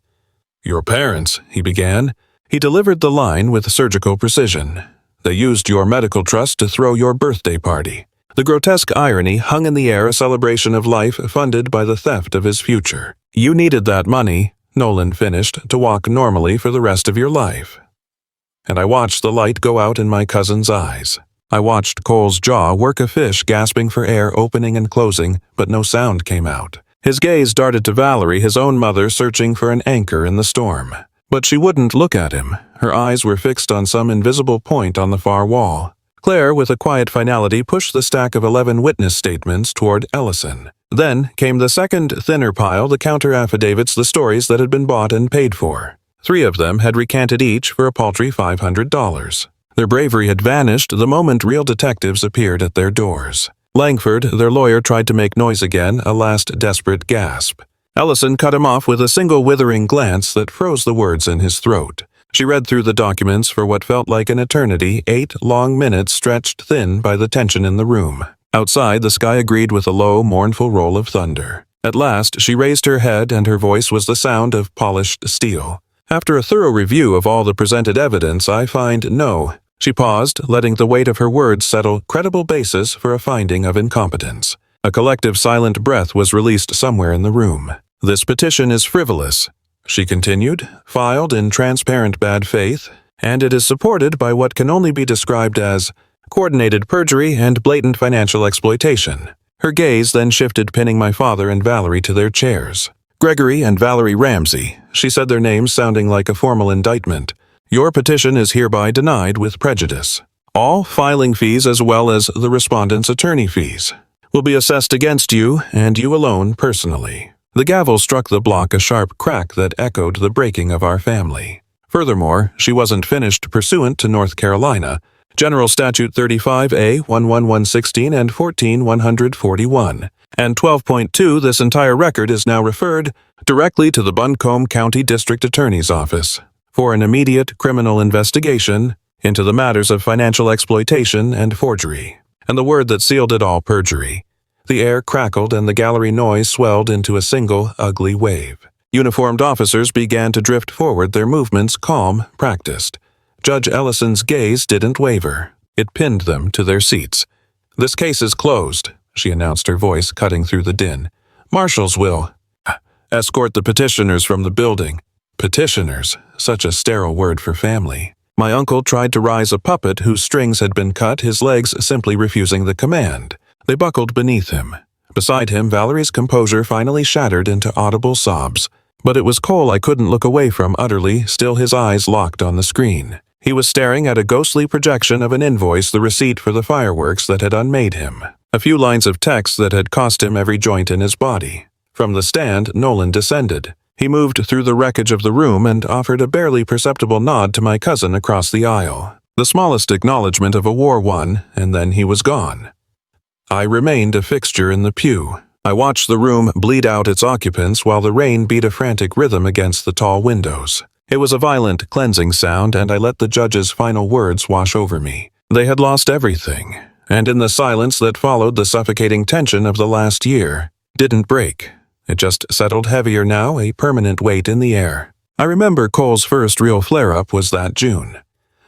"Your parents," he began. He delivered the line with surgical precision. "They used your medical trust to throw your birthday party." The grotesque irony hung in the air, a celebration of life funded by the theft of his future. "You needed that money," Nolan finished, "to walk normally for the rest of your life." And I watched the light go out in my cousin's eyes. I watched Cole's jaw work a fish, gasping for air, opening and closing, but no sound came out. His gaze darted to Valerie, his own mother, searching for an anchor in the storm. But she wouldn't look at him. Her eyes were fixed on some invisible point on the far wall. Claire, with a quiet finality, pushed the stack of 11 witness statements toward Ellison. Then came the second, thinner pile, the counter-affidavits, the stories that had been bought and paid for. 3 of them had recanted each for a paltry $500. Their bravery had vanished the moment real detectives appeared at their doors. Langford, their lawyer, tried to make noise again, a last desperate gasp. Ellison cut him off with a single withering glance that froze the words in his throat. She read through the documents for what felt like an eternity, 8 long minutes stretched thin by the tension in the room. Outside, the sky agreed with a low, mournful roll of thunder. At last, she raised her head, and her voice was the sound of polished steel. "After a thorough review of all the presented evidence, I find no." She paused, letting the weight of her words settle, credible basis for a finding of incompetence. A collective silent breath was released somewhere in the room. "This petition is frivolous," she continued, "filed in transparent bad faith, and it is supported by what can only be described as coordinated perjury and blatant financial exploitation." Her gaze then shifted, pinning my father and Valerie to their chairs. "Gregory and Valerie Ramsey," she said, their names sounding like a formal indictment. "Your petition is hereby denied with prejudice. All filing fees, as well as the respondent's attorney fees, will be assessed against you and you alone personally." The gavel struck the block, a sharp crack that echoed the breaking of our family. Furthermore, she wasn't finished. Pursuant to North Carolina General Statute 35A 11116 and 14141, and 12.2, this entire record is now referred directly to the Buncombe County District Attorney's Office for an immediate criminal investigation into the matters of financial exploitation and forgery. And the word that sealed it all, perjury. The air crackled and the gallery noise swelled into a single, ugly wave. Uniformed officers began to drift forward, their movements calm, practiced. Judge Ellison's gaze didn't waver. It pinned them to their seats. "This case is closed," she announced, her voice cutting through the din. "Marshals will..." escort the petitioners from the building. Petitioners, such a sterile word for family. My uncle tried to rise a puppet whose strings had been cut, his legs simply refusing the command. They buckled beneath him. Beside him, Valerie's composure finally shattered into audible sobs. But it was Cole I couldn't look away from utterly, still his eyes locked on the screen. He was staring at a ghostly projection of an invoice, the receipt for the fireworks that had unmade him. A few lines of text that had cost him every joint in his body. From the stand, Nolan descended. He moved through the wreckage of the room and offered a barely perceptible nod to my cousin across the aisle. The smallest acknowledgement of a war won, and then he was gone. I remained a fixture in the pew. I watched the room bleed out its occupants while the rain beat a frantic rhythm against the tall windows. It was a violent, cleansing sound, and I let the judge's final words wash over me. They had lost everything, and in the silence that followed, the suffocating tension of the last year didn't break. It just settled heavier now, a permanent weight in the air. I remember Cole's first real flare-up was that June.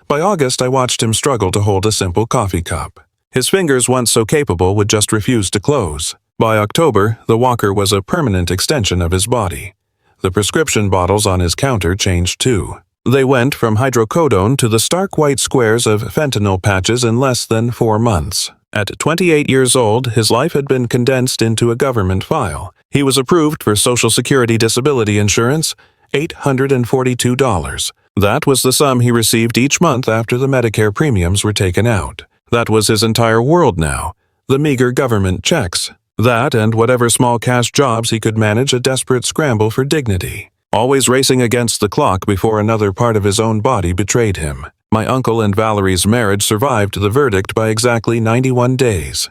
By August, I watched him struggle to hold a simple coffee cup. His fingers, once so capable, would just refuse to close. By October, the walker was a permanent extension of his body. The prescription bottles on his counter changed too. They went from hydrocodone to the stark white squares of fentanyl patches in less than 4 months. At 28 years old, his life had been condensed into a government file. He was approved for Social Security disability insurance, $842. That was the sum he received each month after the Medicare premiums were taken out. That was his entire world now. The meager government checks. That and whatever small cash jobs he could manage, a desperate scramble for dignity. Always racing against the clock before another part of his own body betrayed him. My uncle and Valerie's marriage survived the verdict by exactly 91 days.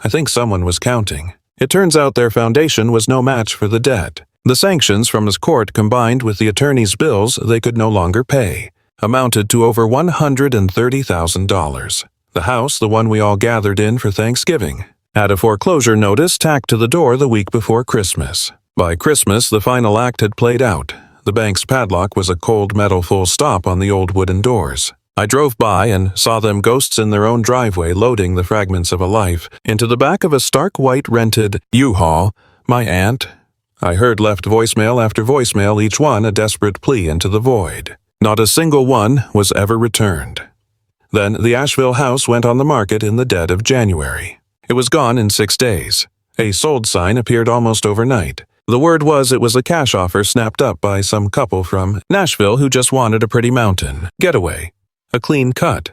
I think someone was counting. It turns out their foundation was no match for the debt. The sanctions from his court, combined with the attorney's bills they could no longer pay, amounted to over $130,000. The house, the one we all gathered in for Thanksgiving, had a foreclosure notice tacked to the door the week before Christmas. By Christmas, the final act had played out. The bank's padlock was a cold metal full stop on the old wooden doors. I drove by and saw them, ghosts in their own driveway, loading the fragments of a life into the back of a stark white rented U-Haul. My aunt. I heard left voicemail after voicemail, each one a desperate plea into the void. Not a single one was ever returned. Then the Asheville house went on the market in the dead of January. It was gone in 6 days. A sold sign appeared almost overnight. The word was it was a cash offer snapped up by some couple from Nashville who just wanted a pretty mountain getaway. A clean cut.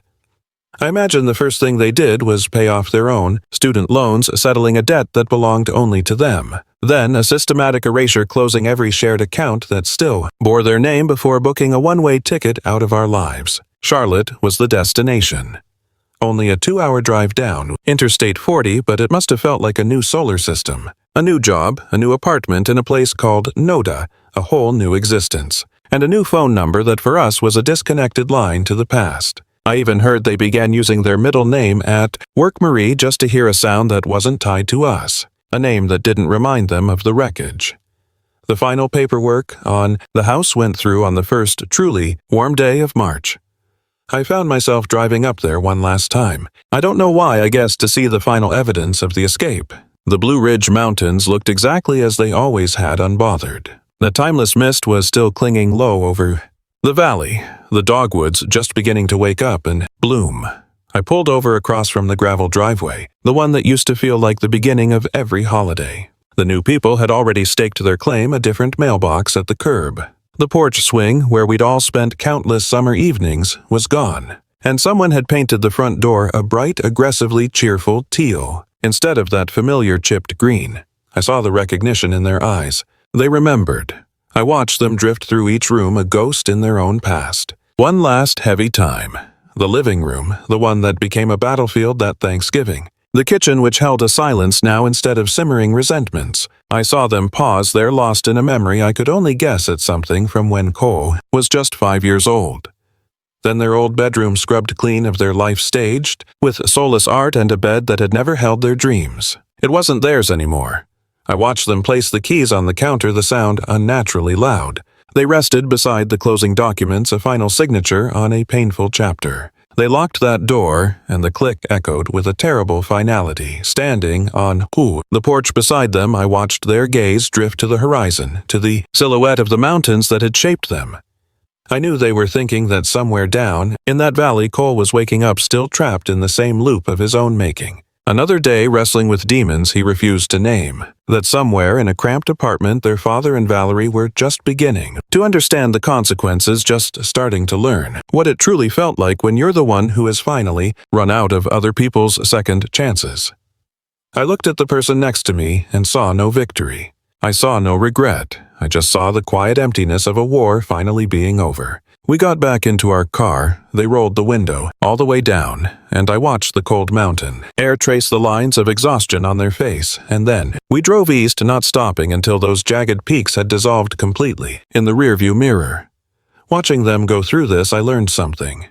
I imagine the first thing they did was pay off their own student loans, settling a debt that belonged only to them. Then a systematic erasure, closing every shared account that still bore their name before booking a one-way ticket out of our lives. Charlotte was the destination. Only a 2-hour drive down, Interstate 40, but it must have felt like a new solar system. A new job, a new apartment in a place called Noda, a whole new existence. And a new phone number that for us was a disconnected line to the past. I even heard they began using their middle name at Work Marie just to hear a sound that wasn't tied to us, a name that didn't remind them of the wreckage. The final paperwork on the house went through on the first truly warm day of March. I found myself driving up there one last time. I don't know why, I guess to see the final evidence of the escape. The Blue Ridge Mountains looked exactly as they always had, unbothered. The timeless mist was still clinging low over the valley, the dogwoods just beginning to wake up and bloom. I pulled over across from the gravel driveway, the one that used to feel like the beginning of every holiday. The new people had already staked their claim, a different mailbox at the curb. The porch swing, where we'd all spent countless summer evenings, was gone, and someone had painted the front door a bright, aggressively cheerful teal, instead of that familiar chipped green. I saw the recognition in their eyes. They remembered. I watched them drift through each room, a ghost in their own past. One last heavy time. The living room, the one that became a battlefield that Thanksgiving. The kitchen, which held a silence now instead of simmering resentments. I saw them pause there, lost in a memory I could only guess at something from when Cole was just 5 years old. Then their old bedroom scrubbed clean of their life staged, with soulless art and a bed that had never held their dreams. It wasn't theirs anymore. I watched them place the keys on the counter, the sound unnaturally loud. They rested beside the closing documents, a final signature on a painful chapter. They locked that door, and the click echoed with a terrible finality. Standing on the porch beside them, I watched their gaze drift to the horizon, to the silhouette of the mountains that had shaped them. I knew they were thinking that somewhere down in that valley Cole was waking up, still trapped in the same loop of his own making. Another day wrestling with demons he refused to name. That somewhere in a cramped apartment their father and Valerie were just beginning to understand the consequences, just starting to learn what it truly felt like when you're the one who has finally run out of other people's second chances. I looked at the person next to me and saw no victory. I saw no regret. I just saw the quiet emptiness of a war finally being over. We got back into our car, they rolled the window all the way down, and I watched the cold mountain air trace the lines of exhaustion on their face, and then we drove east, not stopping until those jagged peaks had dissolved completely in the rearview mirror. Watching them go through this, I learned something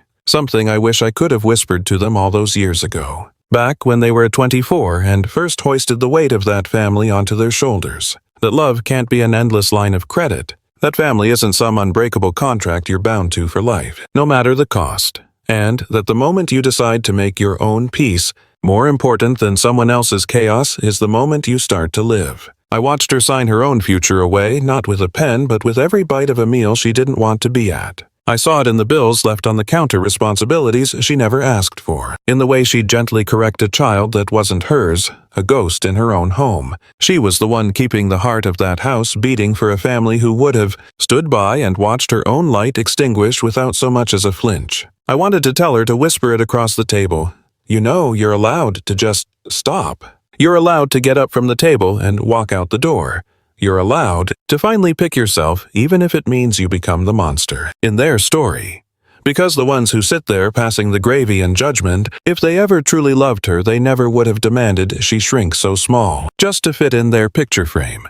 I wish I could have whispered to them all those years ago, back when they were 24 and first hoisted the weight of that family onto their shoulders. That love can't be an endless line of credit. That family isn't some unbreakable contract you're bound to for life, no matter the cost. And that the moment you decide to make your own peace more important than someone else's chaos is the moment you start to live. I watched her sign her own future away, not with a pen, but with every bite of a meal she didn't want to be at. I saw it in the bills left on the counter, responsibilities she never asked for, in the way she'd gently correct a child that wasn't hers, a ghost in her own home. She was the one keeping the heart of that house beating for a family who would have stood by and watched her own light extinguish without so much as a flinch. I wanted to tell her to whisper it across the table. You know, you're allowed to just stop. You're allowed to get up from the table and walk out the door. You're allowed to finally pick yourself, even if it means you become the monster in their story. Because the ones who sit there passing the gravy in judgment, if they ever truly loved her, they never would have demanded she shrink so small, just to fit in their picture frame.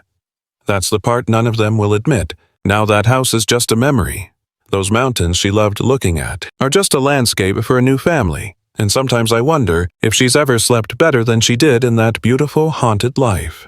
That's the part none of them will admit. Now that house is just a memory. Those mountains she loved looking at are just a landscape for a new family. And sometimes I wonder if she's ever slept better than she did in that beautiful, haunted life.